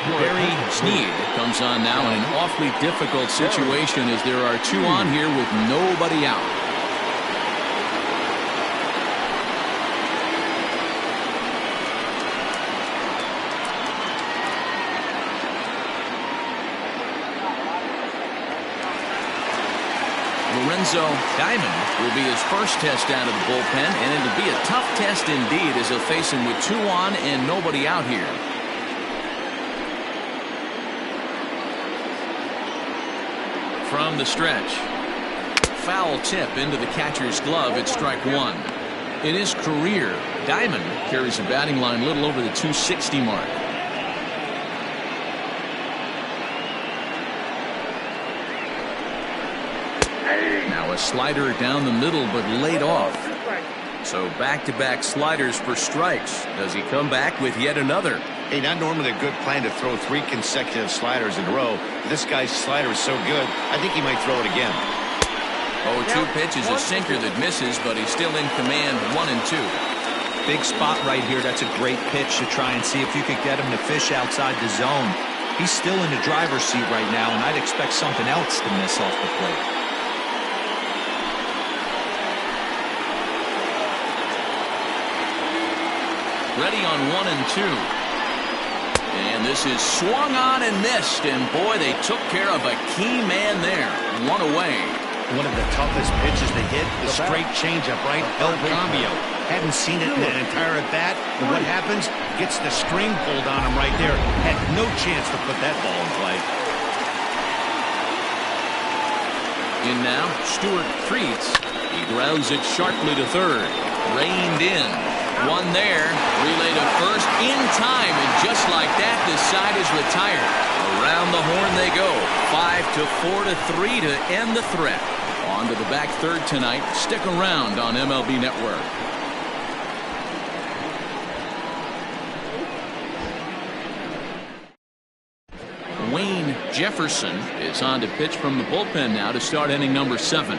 Barry Sneed comes on now in an awfully difficult situation as there are 2 on here with nobody out. Lorenzo Diamond will be his first test out of the bullpen, and it'll be a tough test indeed as he'll face him with 2 on and nobody out here. From the stretch, foul tip into the catcher's glove at strike 1. In his career, Diamond carries a batting line a little over the 260 mark. Now a slider down the middle, but laid off. So back-to-back sliders for strikes. Does he come back with yet another? Hey, not normally a good plan to throw 3 consecutive sliders in a row. This guy's slider is so good, I think he might throw it again. 0-2 pitch is a sinker that misses, but he's still in command 1-2. Big spot right here. That's a great pitch to try and see if you could get him to fish outside the zone. He's still in the driver's seat right now, and I'd expect something else to miss off the plate. Ready on 1-2. And this is swung on and missed. And boy, they took care of a key man there. 1 away. One of the toughest pitches to hit, the straight changeup, right? El Cambio. Hadn't seen it in that entire at bat. And what happens? Gets the string pulled on him right there. Had no chance to put that ball in play. In now, Stuart Treats. He grounds it sharply to third. Reined in. 1 there. Relay to first in time. And just like that, this side is retired. Around the horn they go. 5-4-3 to end the threat. On to the back third tonight. Stick around on MLB Network. Wayne Jefferson is on to pitch from the bullpen now to start inning number 7.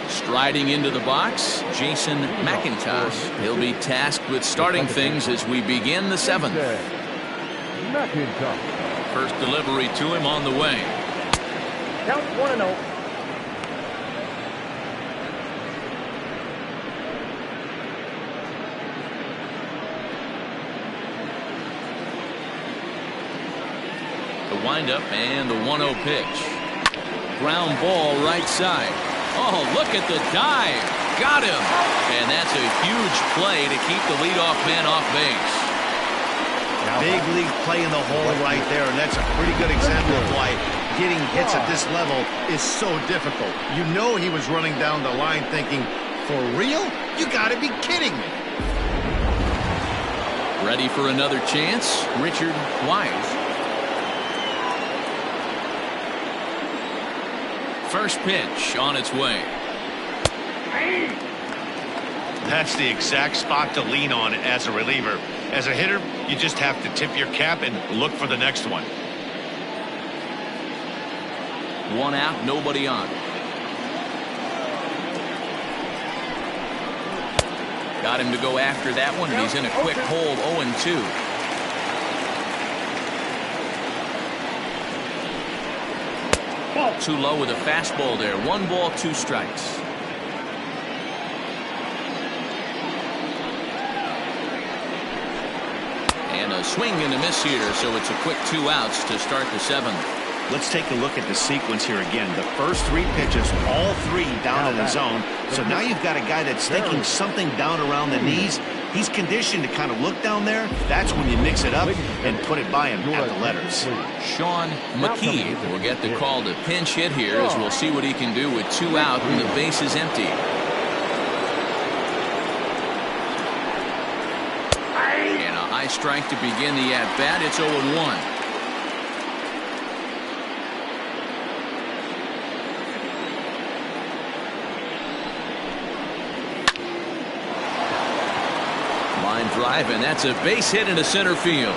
Striding into the box, Jason McIntosh. He'll be tasked with starting things as we begin the 7th. McIntyre. First delivery to him on the way. Count 1-0. The windup and the 1-0 pitch. Ground ball right side. Oh, look at the dive. Got him. And that's a huge play to keep the leadoff man off base. Big league play in the hole right there, and that's a pretty good example of why getting hits at this level is so difficult. You know he was running down the line thinking, for real? You gotta be kidding me. Ready for another chance? Richard Wise. First pitch on its way. That's the exact spot to lean on as a reliever. As a hitter, you just have to tip your cap and look for the next one. One out, nobody on. Got him to go after that one, and he's in a quick hold, 0-2. Too low with a fastball there. 1 ball, 2 strikes. And a swing and a miss here, so it's a quick 2 outs to start the 7th. Let's take a look at the sequence here again. The first 3 pitches, all 3 down in the zone. So now you've got a guy that's thinking something down around the knees. He's conditioned to kind of look down there. That's when you mix it up and put it by him at the letters. Sean McKee will get the call to pinch hit here, as we'll see what he can do with 2 out and the base is empty. And a high strike to begin the at-bat. It's 0-1. Drive, and that's a base hit into center field.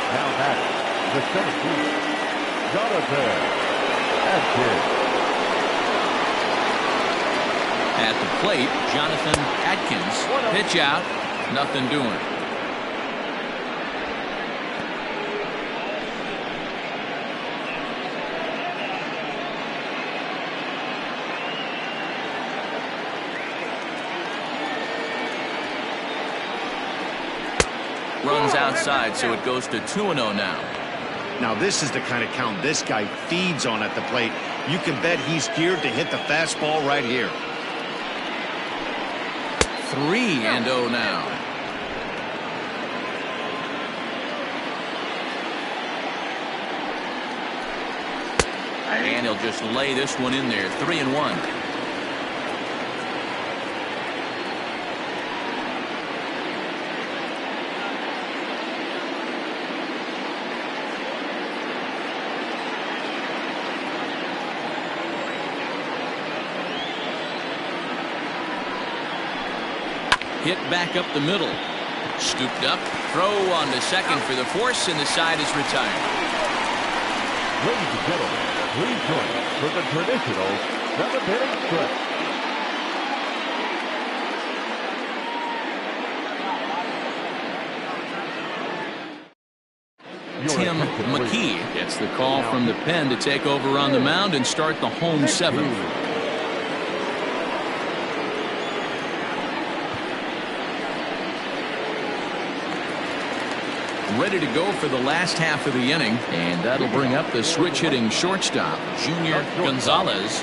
Now back, the center field, Jonathan Atkins. At the plate, Jonathan Atkins. Pitch out, nothing doing. Runs outside, so it goes to 2-0 now. Now this is the kind of count this guy feeds on at the plate. You can bet he's geared to hit the fastball right here. 3-0 now. And he'll just lay this one in there. 3-1. Hit back up the middle. Scooped up. Throw on to second for the force, and the side is retired. Ladies and gentlemen, please join us for the traditional 7th-inning stretch. Tim McKee gets the call from the pen to take over on the mound and start the home 7th. Ready to go for the last half of the inning, and that'll bring up the switch-hitting shortstop, Junior Gonzalez.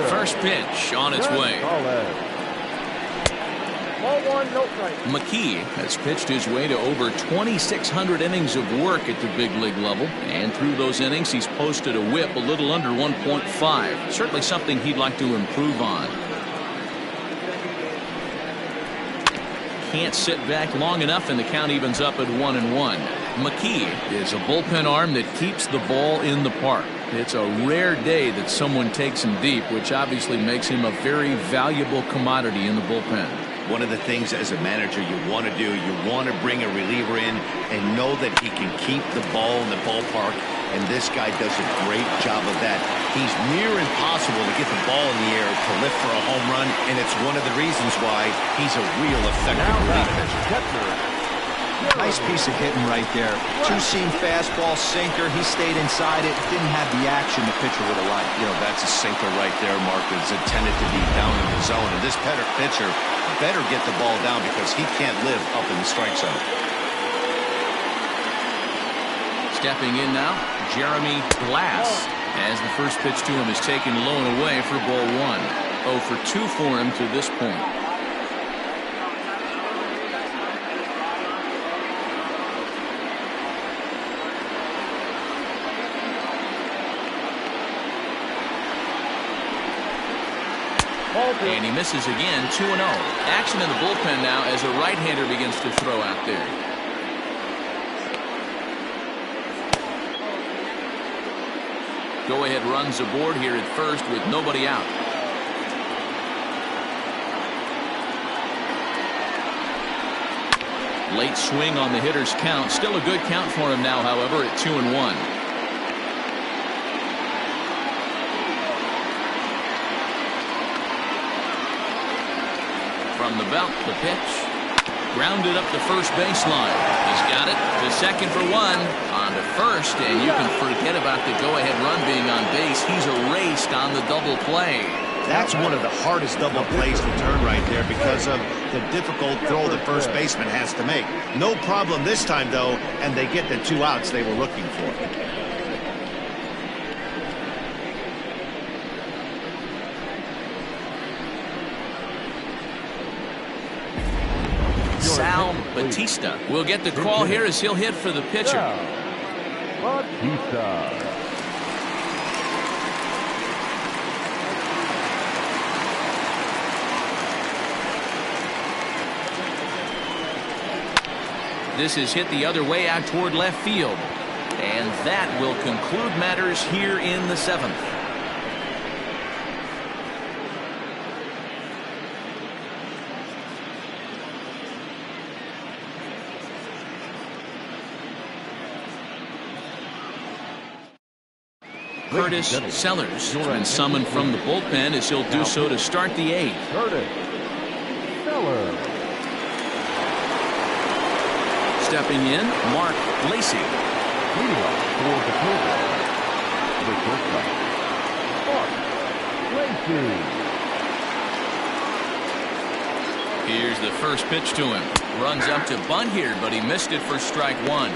First pitch on its way. Ball 1, no strike. McKee has pitched his way to over 2,600 innings of work at the big league level, and through those innings he's posted a whip a little under 1.5. Certainly something he'd like to improve on. Can't sit back long enough, and the count evens up at 1-1. McKee is a bullpen arm that keeps the ball in the park. It's a rare day that someone takes him deep, which obviously makes him a very valuable commodity in the bullpen. One of the things as a manager you want to do, you want to bring a reliever in and know that he can keep the ball in the ballpark and this guy does a great job of that. He's near impossible to get the ball in the air to lift for a home run, and it's one of the reasons why he's a real effective relief pitcher. Nice piece of hitting right there. Two-seam fastball, sinker. He stayed inside it. Didn't have the action the pitcher would have liked. You know, that's a sinker right there, Mark. It's intended to be down in the zone. And this pitcher better get the ball down because he can't live up in the strike zone. Stepping in now, Jeremy Glass, as the first pitch to him is taken low and away for ball one. 0 for 2 for him to this point. And he misses again, 2-0. Action in the bullpen now as a right-hander begins to throw out there. Go-ahead runs aboard here at first with nobody out. Late swing on the hitter's count. Still a good count for him now, however, at 2-1. From the belt, the pitch. Grounded up the first baseline. He's got it to second for 1. On to first, and you can forget about the go-ahead run being on base. He's erased on the double play. That's one of the hardest double plays to turn right there because of the difficult throw the first baseman has to make. No problem this time, though, and they get the 2 outs they were looking for. Sal Batista will get the call here as he'll hit for the pitcher. Batista. This is hit the other way out toward left field. And that will conclude matters here in the 7th. Curtis Sellers has been summoned from the bullpen as he'll do so to start the 8th. Curtis Sellers. Stepping in, Mark Lacey. Leading off for the Cobras, the shortstop, Mark Lacey. Here's the first pitch to him. Runs up to bunt here, but he missed it for strike 1.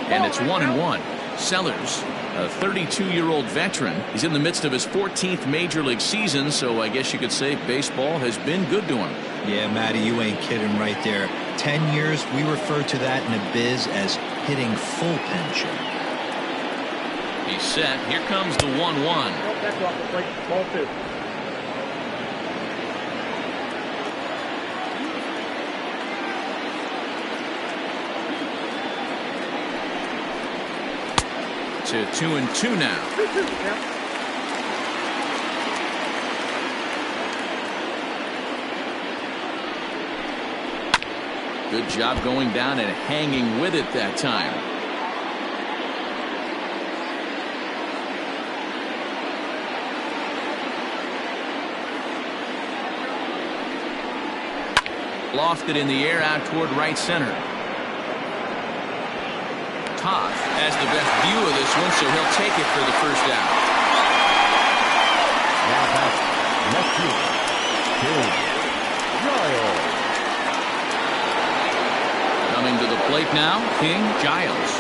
And it's 1-1. Sellers, a 32-year-old veteran, is in the midst of his 14th major league season, so I guess you could say baseball has been good to him. Yeah, Matty, you ain't kidding right there. 10 years, we refer to that in the biz as hitting full pension. He's set. Here comes the 1-1. That's off the plate. Ball 2. To 2-2 now. Good job going down and hanging with it that time. Lofted in the air out toward right center. Toth has the best view of this one, so he'll take it for the first out. Now that's Neptune. Giles. Coming to the plate now, King Giles.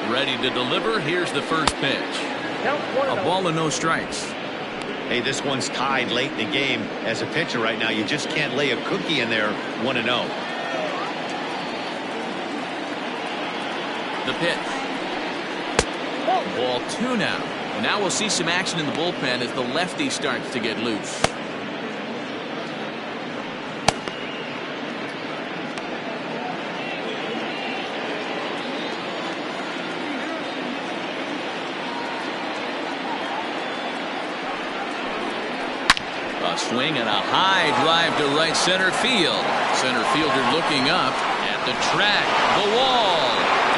Ready to deliver. Here's the first pitch. A ball and no strikes. Hey, this one's tied late in the game. As a pitcher right now, you just can't lay a cookie in there 1-0. The pitch. Ball 2 now. And now we'll see some action in the bullpen as the lefty starts to get loose. A swing and a high drive to right center field. Center fielder looking up at the track, the wall,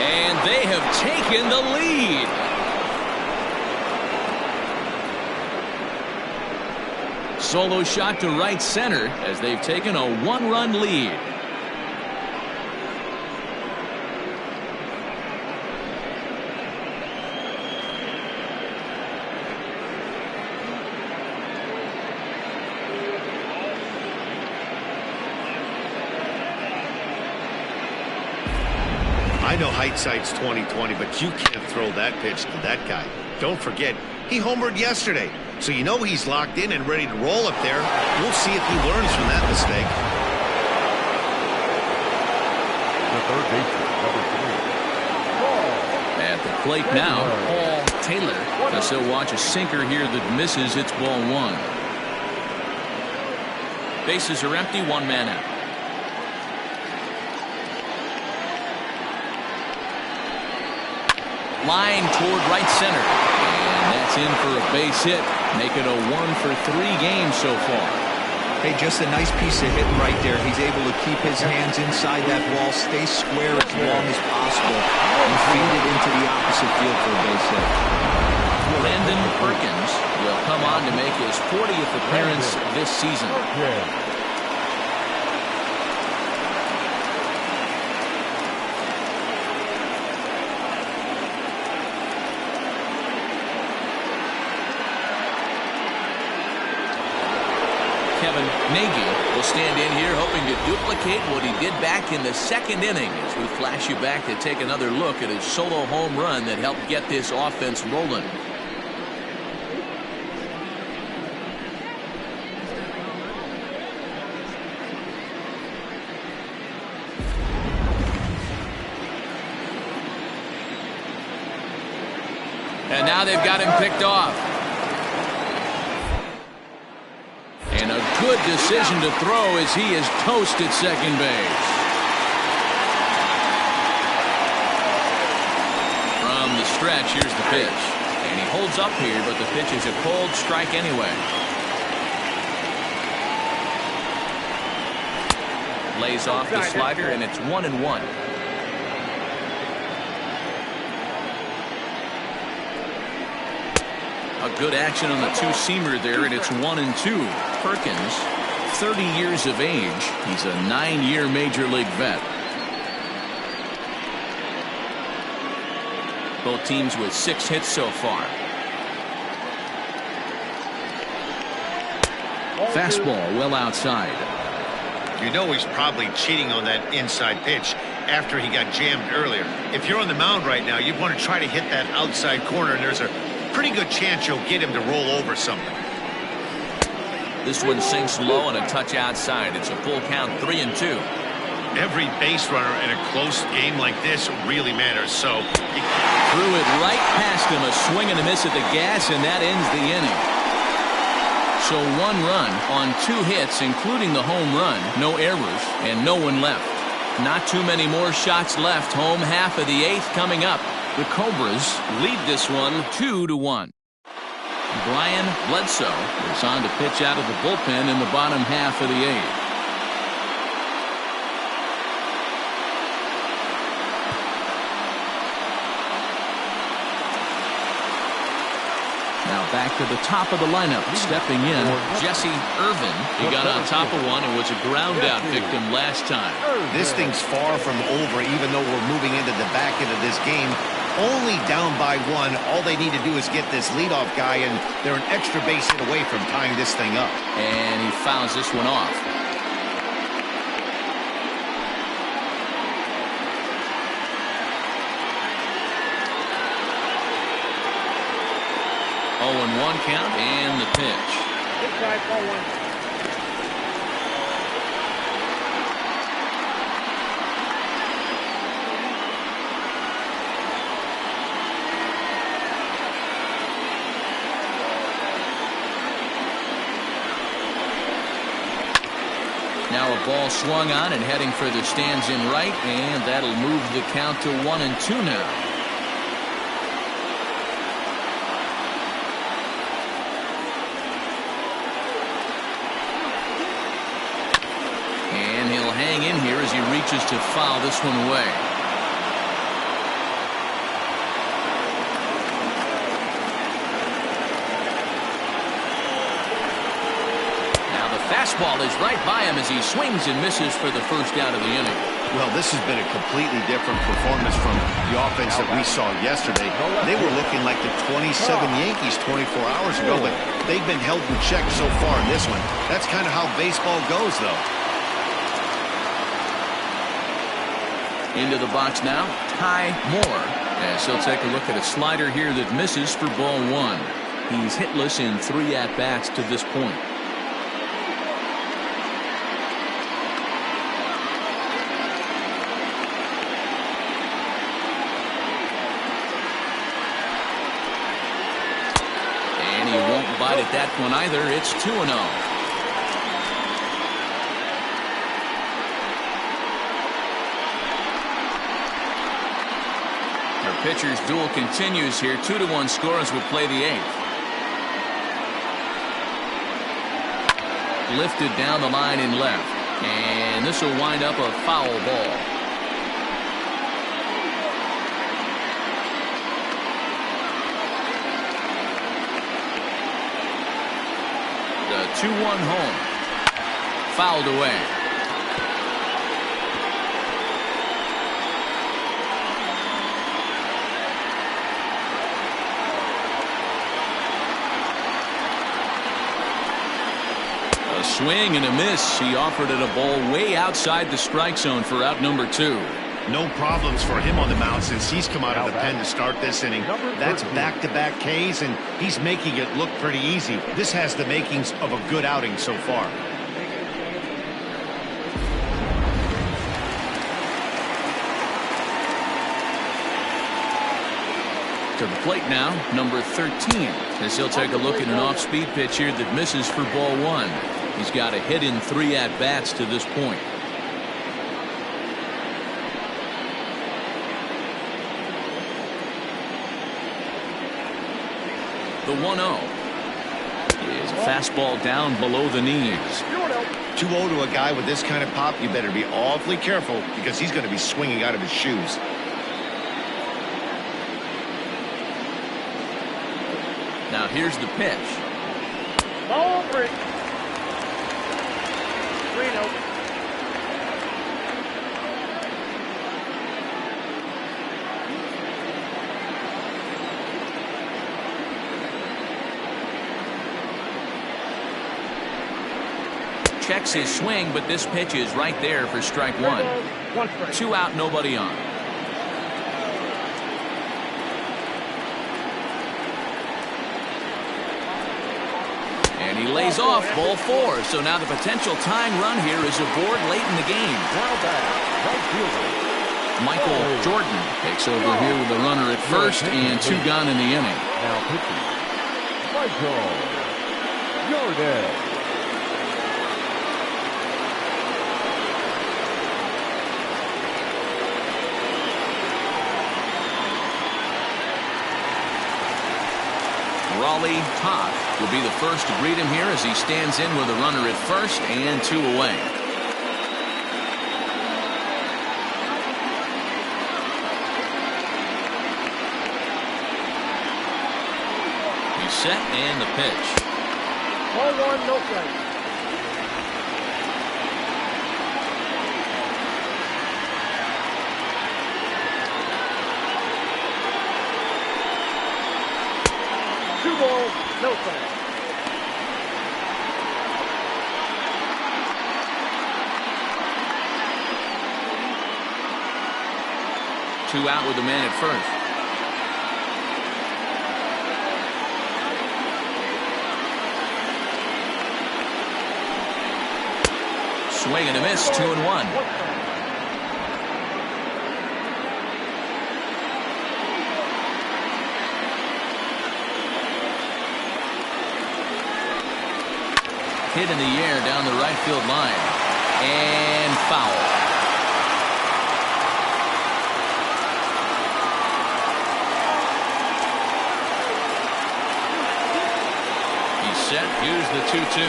and they have taken the lead. Solo shot to right center as they've taken a one-run lead. I know hindsight's 20/20, but you can't throw that pitch to that guy. Don't forget, he homered yesterday, so you know he's locked in and ready to roll up there. We'll see if he learns from that mistake. The third baseman, number 3. At the plate now, Paul Taylor. As he'll watch a sinker here that misses. It's ball 1. Bases are empty, one man out. Line toward right center. And that's in for a base hit. Make it a 1-for-3 game so far. Hey, just a nice piece of hitting right there. He's able to keep his hands inside that ball, stay square as long as possible, and feed it into the opposite field for a base hit. Brandon Perkins will come on to make his 40th appearance this season. Kevin Nagy will stand in here hoping to duplicate what he did back in the second inning as we flash you back to take another look at his solo home run that helped get this offense rolling. And now they've got him picked off. And a good decision to throw as he is toast at second base. From the stretch, here's the pitch. And he holds up here, but the pitch is a cold strike anyway. Lays off the slider, and it's 1-1. A good action on the two-seamer there, and it's 1-2. Perkins, 30 years of age. He's a 9-year Major League vet. Both teams with 6 hits so far. Fastball well outside. You know he's probably cheating on that inside pitch after he got jammed earlier. If you're on the mound right now, you want to try to hit that outside corner, and there's a pretty good chance you'll get him to roll over something. This one sinks low and a touch outside. It's a full count, 3-2. Every base runner in a close game like this really matters. So threw it right past him, a swing and a miss at the gas, and that ends the inning. So 1 run on 2 hits, including the home run, no errors, and no one left. Not too many more shots left. Home half of the 8th coming up. The Cobras lead this one 2-1. Brian Bledsoe is on to pitch out of the bullpen in the bottom half of the 8th. Now back to the top of the lineup. Stepping in, Jesse Irvin. He got on top of one and was a ground out victim last time. This thing's far from over, even though we're moving into the back end of this game. Only down by 1. All they need to do is get this leadoff guy, and they're an extra base hit away from tying this thing up. And he fouls this one off. Oh, and 1 count, and the pitch. Inside ball 1. Now a ball swung on and heading for the stands in right, and that'll move the count to 1-2 now. And he'll hang in here as he reaches to foul this one away. Fastball is right by him as he swings and misses for the first out of the inning. Well, this has been a completely different performance from the offense that we saw yesterday. They were looking like the 27 Yankees 24 hours ago, but they've been held in check so far in this one. That's kind of how baseball goes, though. Into the box now, Ty Moore, as he'll take a look at a slider here that misses for ball one. He's hitless in 3 at-bats to this point. Bite at that one either. It's 2-0. Our pitcher's duel continues here. 2-1 score as we play the 8th. Lifted down the line in left, and this will wind up a foul ball. The 2-1 home. Fouled away. A swing and a miss. He offered it a ball way outside the strike zone for out number 2. No problems for him on the mound since he's come out of the pen to start this inning. That's back-to-back Ks, and he's making it look pretty easy. This has the makings of a good outing so far. To the plate now, number 13, as he'll take a look at an off-speed pitch here that misses for ball 1. He's got a hit in 3 at-bats to this point. The 1-0 is a fastball down below the knees. 2-0 to a guy with this kind of pop, you better be awfully careful because he's going to be swinging out of his shoes. Now here's the pitch. Ball 3. 3-0. Checks his swing, but this pitch is right there for strike 1. 2 out, nobody on. And he lays off ball 4. So now the potential tying run here is aboard late in the game. Michael Jordan takes over here with the runner at first and 2 gone in the inning. Now pitching, Michael Jordan. Raleigh Todd will be the first to greet him here as he stands in with a runner at first and 2 away. He's set and the pitch. Ball 1, no strike. No strike. Two out with the man at first. Swing and a miss, 2-1. Hit in the air down the right field line. And foul. He's set. Here's the 2-2.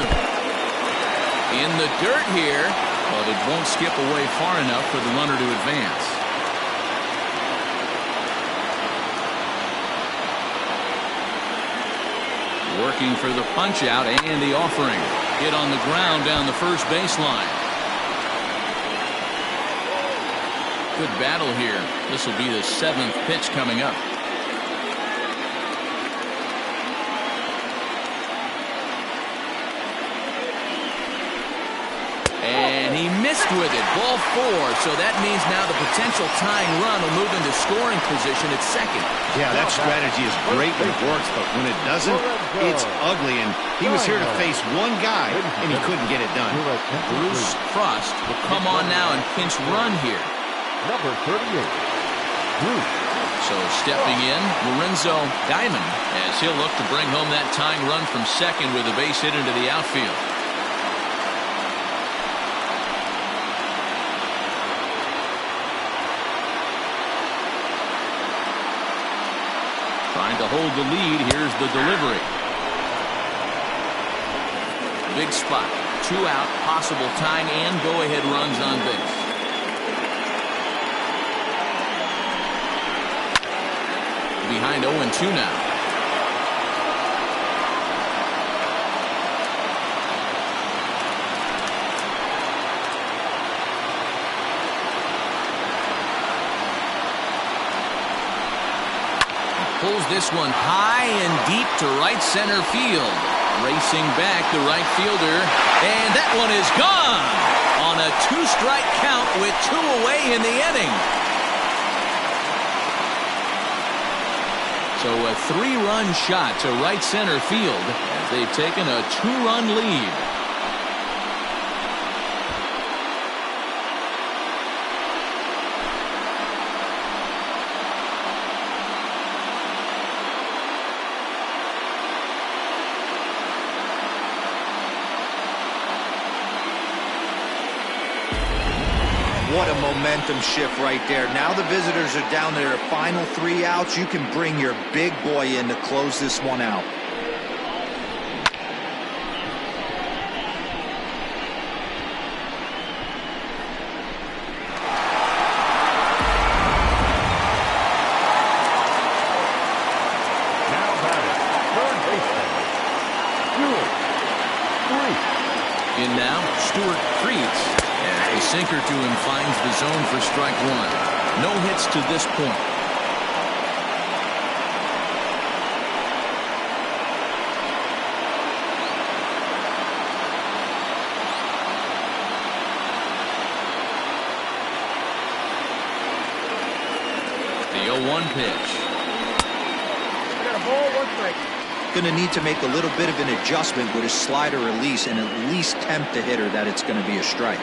In the dirt here, but it won't skip away far enough for the runner to advance. Working for the punch out and the offering. Hit on the ground down the first baseline. Good battle here. This will be the 7th pitch coming up. And he missed with it. Ball 4. So that means now the potential tying run will move into scoring position at second. Yeah, that strategy is great when it works, but when it doesn't, it's ugly. And he was here to face one guy, and he couldn't get it done. Bruce Frost will come on now and pinch run here. Number 38, Bruce. So stepping in, Lorenzo Diamond, as he'll look to bring home that tying run from second with a base hit into the outfield. Trying to hold the lead. Here's the delivery. Big spot. 2 out, possible tying and go-ahead runs on base. Behind 0-2 now. Pulls this one high and deep to right center field. Racing back the right fielder, and that one is gone on a 2-strike count with 2 away in the inning. So a 3-run shot to right center field as they've taken a 2-run lead. What a momentum shift right there. Now the visitors are down to their final 3 outs. You can bring your big boy in to close this one out. Now batting, third baseman, Stuart Freet. In now, Stuart Freet. As the sinker to him finds the zone for strike 1. No hits to this point. The 0-1 pitch. You got a ball, 1 strike. Going to need to make a little bit of an adjustment with his slider release and at least tempt the hitter that it's going to be a strike.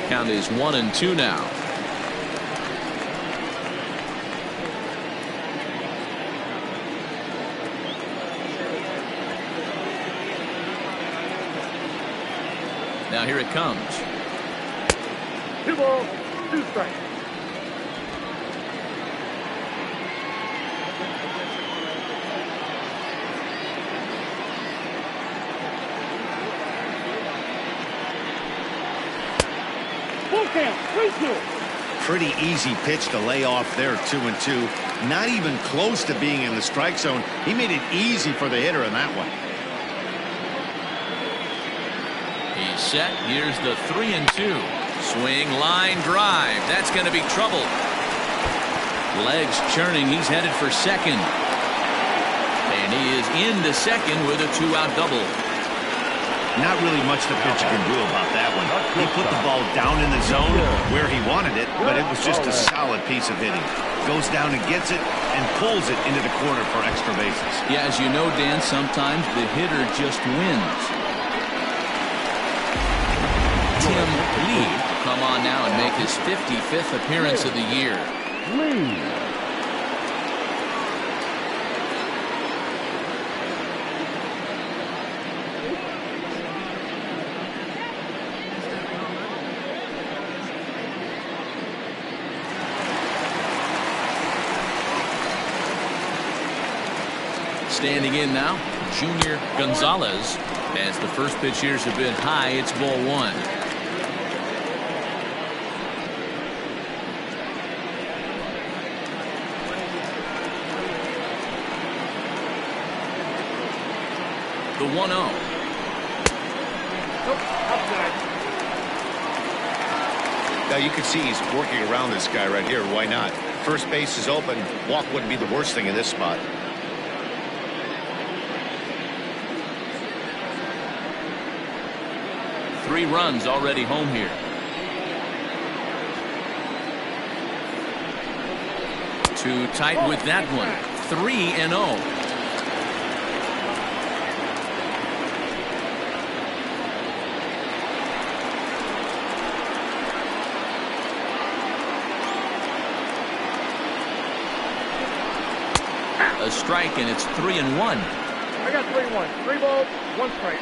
Count is 1-2 now. Now here it comes. 2 balls, 2 strikes. Full count, 3-2. Pretty easy pitch to lay off there, 2-2. Not even close to being in the strike zone. He made it easy for the hitter in that one. He's set. Here's the 3-2. Swing, line drive. That's going to be trouble. Legs churning. He's headed for second. And he is into second with a 2-out double. Not really much the pitcher can do about that one. He put the ball down in the zone where he wanted it, but it was just a solid piece of hitting. Goes down and gets it and pulls it into the corner for extra bases. Yeah, as you know, Dan, sometimes the hitter just wins. Tim Lee will come on now and make his 55th appearance of the year. Lee. Standing in now, Junior Gonzalez. As the first pitch here's a bit high, it's ball one. The 1-0. Now you can see he's working around this guy right here. Why not? First base is open. Walk wouldn't be the worst thing in this spot. Three runs already home here. Too tight with that one. 3-0. A strike, and it's 3-1. I got 3-1. 3 balls, 1 strike.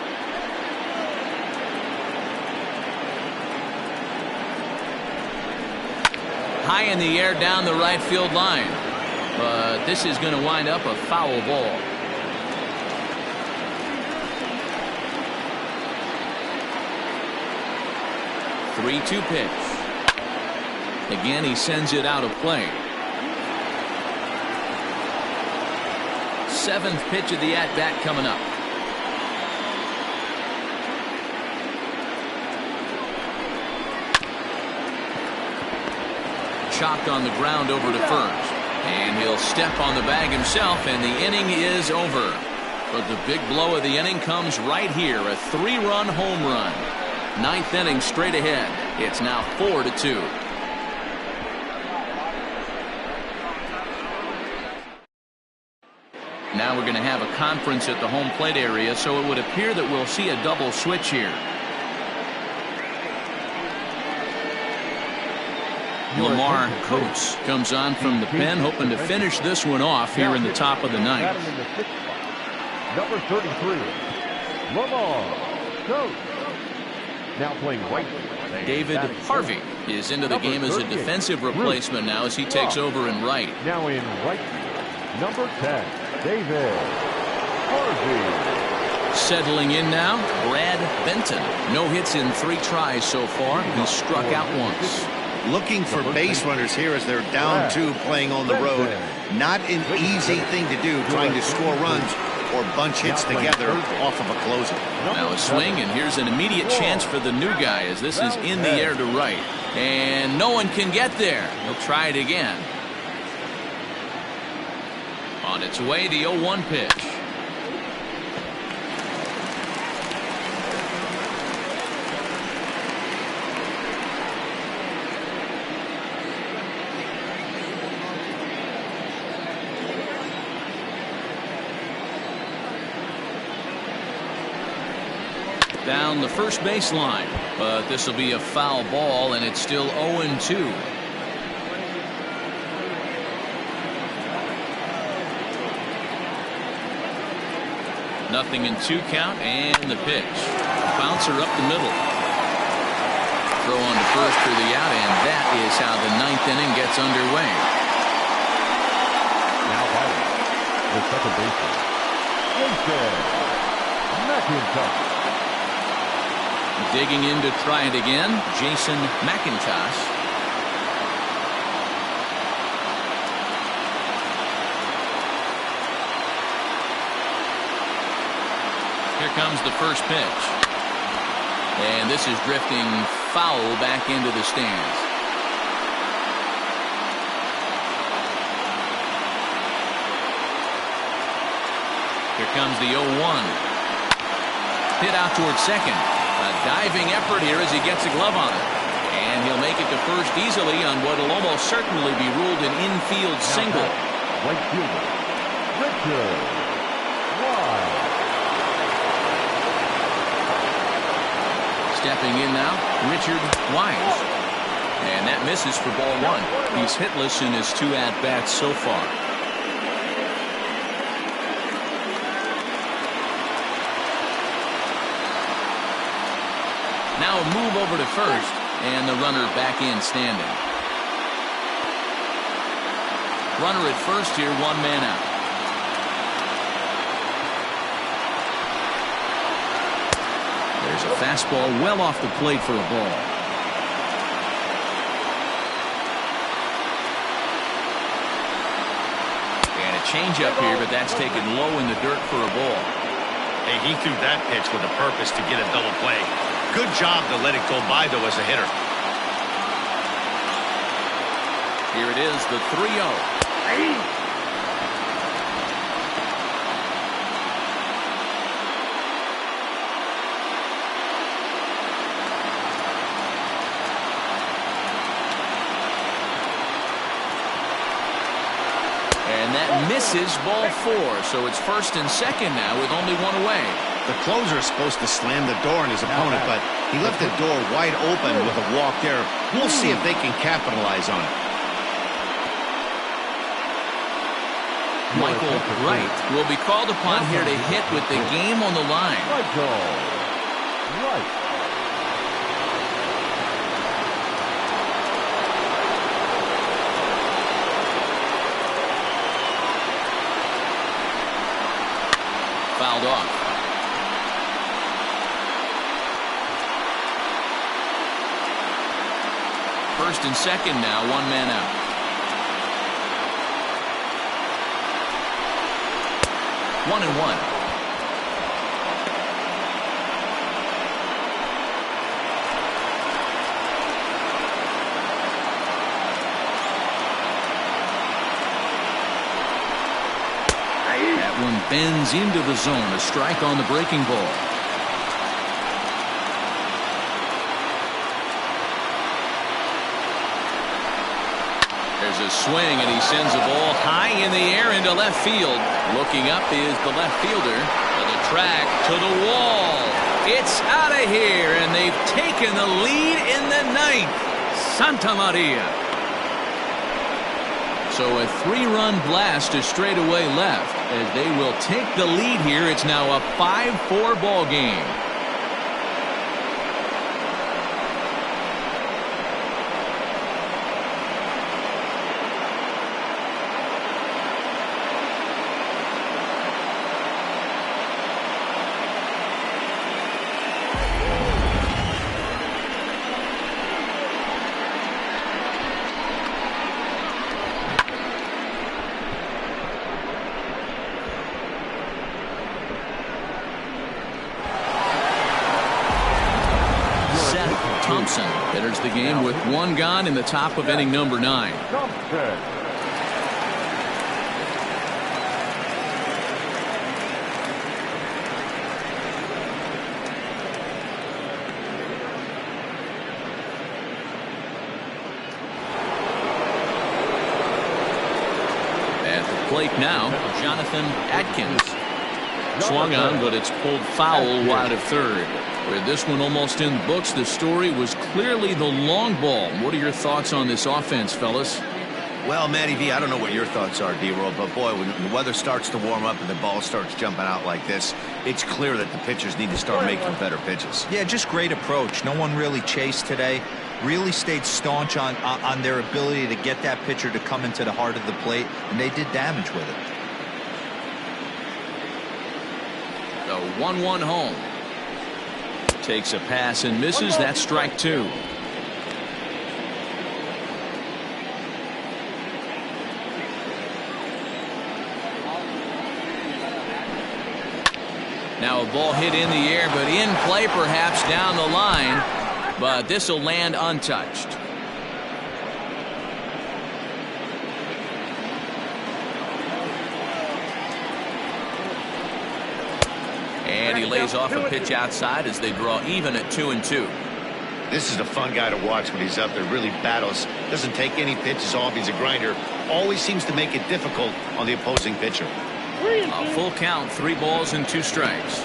High in the air down the right field line. But this is going to wind up a foul ball. The 3-2 pitch. Again, he sends it out of play. 7th pitch of the at-bat coming up. Chopped on the ground over to first. And he'll step on the bag himself, and the inning is over. But the big blow of the inning comes right here. A 3-run home run. 9th inning straight ahead. It's now 4-2. Now we're going to have a conference at the home plate area, so it would appear that we'll see a double switch here. Lamar Coates comes on from the pen, hoping to finish this one off here in the top of the ninth. Number 33, Lamar Coates. Now playing right. David Harvey is into the game as a defensive replacement now as he takes over in right. Now in right field, number 10. David Harvey. Settling in now, Brad Benton. No hits in 3 tries so far. He struck out once. Looking for base runners here as they're down 2 playing on the road. Not an easy thing to do, trying to score runs or bunch hits together off of a closer. Now a swing, and here's an immediate chance for the new guy as this is in the air to right. And no one can get there. He'll try it again. On its way, the 0-1 pitch. Down the first baseline, but this will be a foul ball, and it's still 0-2. Nothing in 2 count, and the pitch. Bouncer up the middle. Throw on to first for the out, and that is how the 9th inning gets underway. Now batting, the second baseman, Jason McIntosh. Digging in to try it again, Jason McIntosh. Here comes the first pitch. And this is drifting foul back into the stands. Here comes the 0-1. Hit out towards second. A diving effort here as he gets a glove on it. And he'll make it to first easily on what will almost certainly be ruled an infield single. Right fielder, Richard Wise. Stepping in now, Richard Wise. And that misses for ball 1. He's hitless in his 2 at-bats so far. Now a move over to first, and the runner back in standing. Runner at first here, 1 man out. There's a fastball well off the plate for a ball. And a changeup here, but that's taken low in the dirt for a ball. Hey, he threw that pitch with a purpose to get a double play. Good job to let it go by, though, as a hitter. Here it is, the 3-0. And that misses, ball 4. So it's first and second now with only one away. The closer is supposed to slam the door on his opponent, but he left the door wide open with a walk there. We'll see if they can capitalize on it. Michael Wright will be called upon here to hit with the game on the line. Right. Fouled off. First and second now, one man out. One and one. That one bends into the zone. A strike on the breaking ball. There's a swing, and he sends a ball high in the air into left field. Looking up is the left fielder. To the track, to the wall. It's out of here, and they've taken the lead in the ninth. Santa Maria. So a 3-run blast to straightaway left as they will take the lead here. It's now a 5-4 ball game. Enters the game with one gone in the top of inning number 9. At the plate now, Jonathan Atkins. Swung on, but it's pulled foul wide of third. With this one almost in the books, the story was clearly the long ball. What are your thoughts on this offense, fellas? Well, Matty V, I don't know what your thoughts are, D-Roll, but boy, when the weather starts to warm up and the ball starts jumping out like this, it's clear that the pitchers need to start making better pitches. Yeah, just great approach. No one really chased today. Really stayed staunch on their ability to get that pitcher to come into the heart of the plate, and they did damage with it. The 1-1 home. Takes a pass and misses. That's strike 2. Now a ball hit in the air, but in play perhaps down the line. But this will land untouched. And he lays off a pitch outside as they draw even at 2-2. This is a fun guy to watch when he's up there. Really battles. Doesn't take any pitches off. He's a grinder. Always seems to make it difficult on the opposing pitcher. A full count, 3 balls and 2 strikes.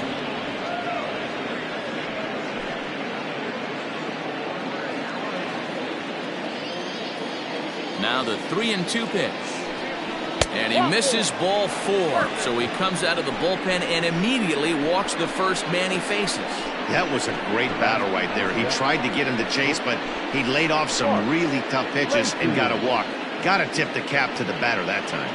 Now the 3-2 pitch. And he misses ball 4. So he comes out of the bullpen and immediately walks the first man he faces. That was a great battle right there. He tried to get him to chase, but he laid off some really tough pitches and got a walk. Got to tip the cap to the batter that time.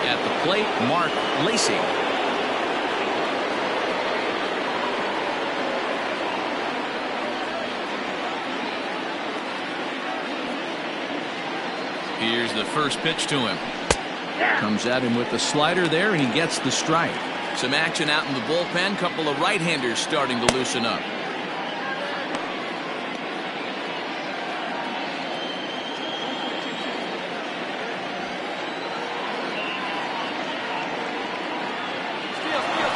At the plate, Mark Lacy. Here's the first pitch to him. Comes at him with the slider there, and he gets the strike. Some action out in the bullpen. Couple of right-handers starting to loosen up.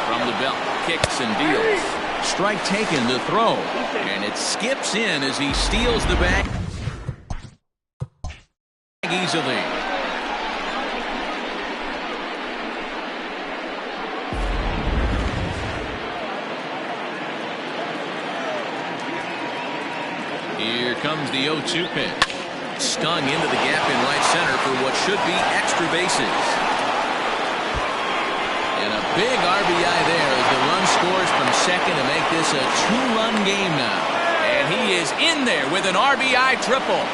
From the belt, kicks and deals. Strike taken to throw, and it skips in as he steals the bag easily. Here comes the 0-2 pitch. Stung into the gap in right center for what should be extra bases. And a big RBI there as the run scores from second to make this a two-run game now. And he is in there with an RBI triple.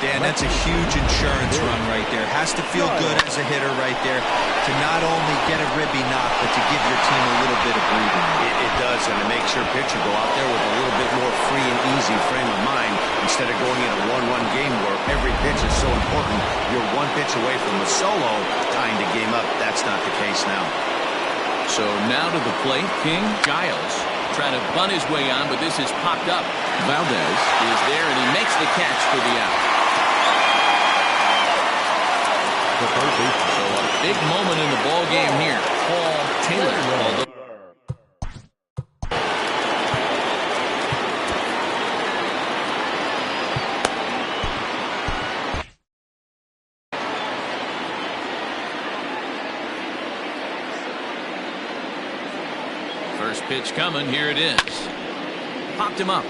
Dan, that's a huge insurance run right there. Has to feel good as a hitter right there to not only get a ribby knock, but to give your team a little bit of breathing. It does, and it makes your pitcher go out there with a little bit more free and easy frame of mind instead of going in a one-run game where every pitch is so important. You're one pitch away from a solo tying the game up. That's not the case now. So now to the plate, King. Giles trying to bunt his way on, but this is popped up. Valdez is there, and he makes the catch for the out. So a big moment in the ball game here. Paul Taylor. First pitch coming. Here it is. Popped him up.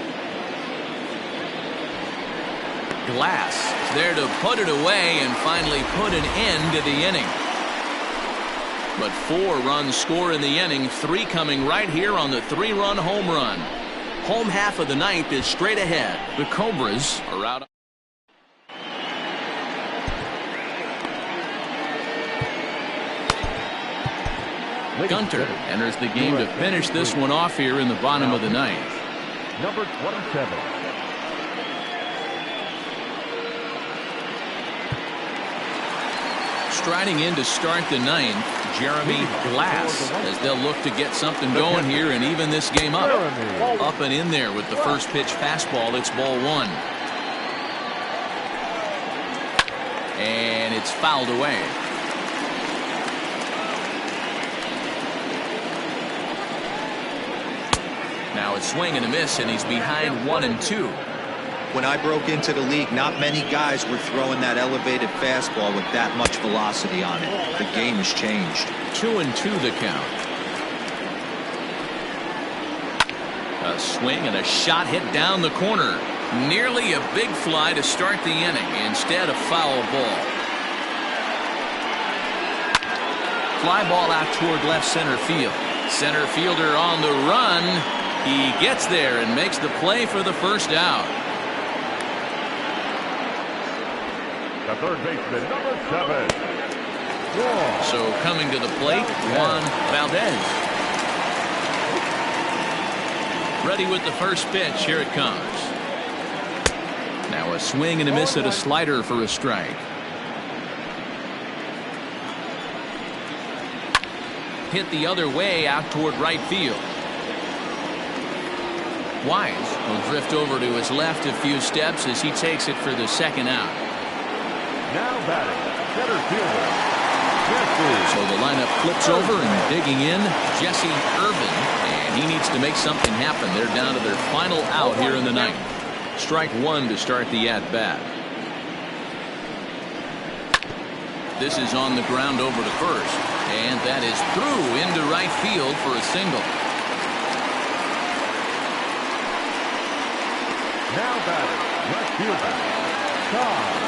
Glass there to put it away and finally put an end to the inning. But 4 runs score in the inning, 3 coming right here on the 3-run home run. Home half of the ninth is straight ahead. The Cobras are out. Gunter enters the game to finish this one off here in the bottom of the ninth. Number 27. Striding in to start the ninth, Jeremy Glass, as they'll look to get something going here and even this game up. Up and in there with the first pitch fastball. It's ball 1. And it's fouled away. Now it's swing and a miss, and he's behind 1-2. When I broke into the league, not many guys were throwing that elevated fastball with that much velocity on it. The game has changed. 2-2 the count. A swing and a shot hit down the corner. Nearly a big fly to start the inning. Instead, a foul ball. Fly ball out toward left center field. Center fielder on the run. He gets there and makes the play for the first out. The third baseman, number 7. So coming to the plate, Juan Valdez. Ready with the first pitch. Here it comes. Now a swing and a miss at a slider for a strike. Hit the other way out toward right field. Wise will drift over to his left a few steps as he takes it for the second out. Now batting, center fielder, So the lineup flips over and digging in, Jesse Irvin, and he needs to make something happen. They're down to their final out here in the ninth. Strike 1 to start the at-bat. This is on the ground over to first, and that is through into right field for a single. Now batting, left fielder, Ty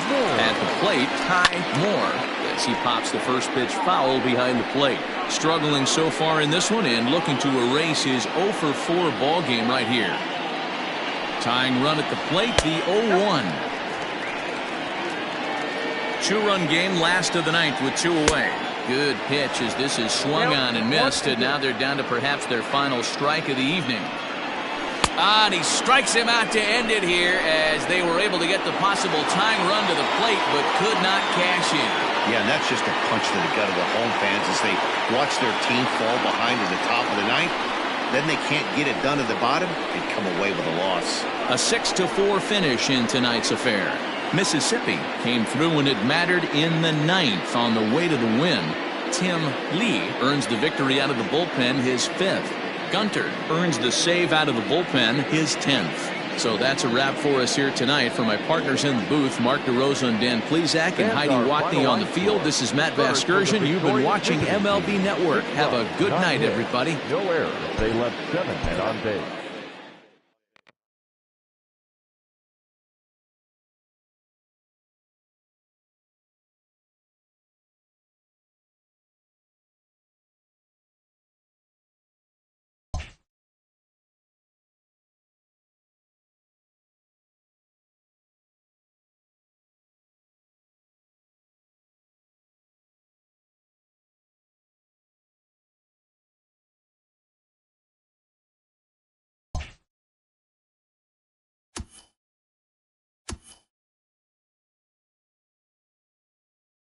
Moore. At the plate, Ty Moore, as he pops the first pitch foul behind the plate. Struggling so far in this one and looking to erase his 0-for-4 ball game right here. Tying run at the plate, the 0-1. 2-run game, last of the ninth with 2 away. Good pitch as this is swung on and missed, and now they're down to perhaps their final strike of the evening. And he strikes him out to end it here as they were able to get the possible tying run to the plate but could not cash in. Yeah, and that's just a punch to the gut of the home fans as they watch their team fall behind at the top of the ninth. Then they can't get it done at the bottom and come away with a loss. A 6-4 finish in tonight's affair. Mississippi came through when it mattered in the ninth on the way to the win. Tim Lee earns the victory out of the bullpen, his 5th. Gunter earns the save out of the bullpen, his 10th. So that's a wrap for us here tonight. For my partners in the booth, Mark DeRosa and Dan Plezak and Heidi Watney on the field, this is Matt Vasgersian. You've been watching MLB Network. Have a good night, everybody. No errors. They left 7 men on base.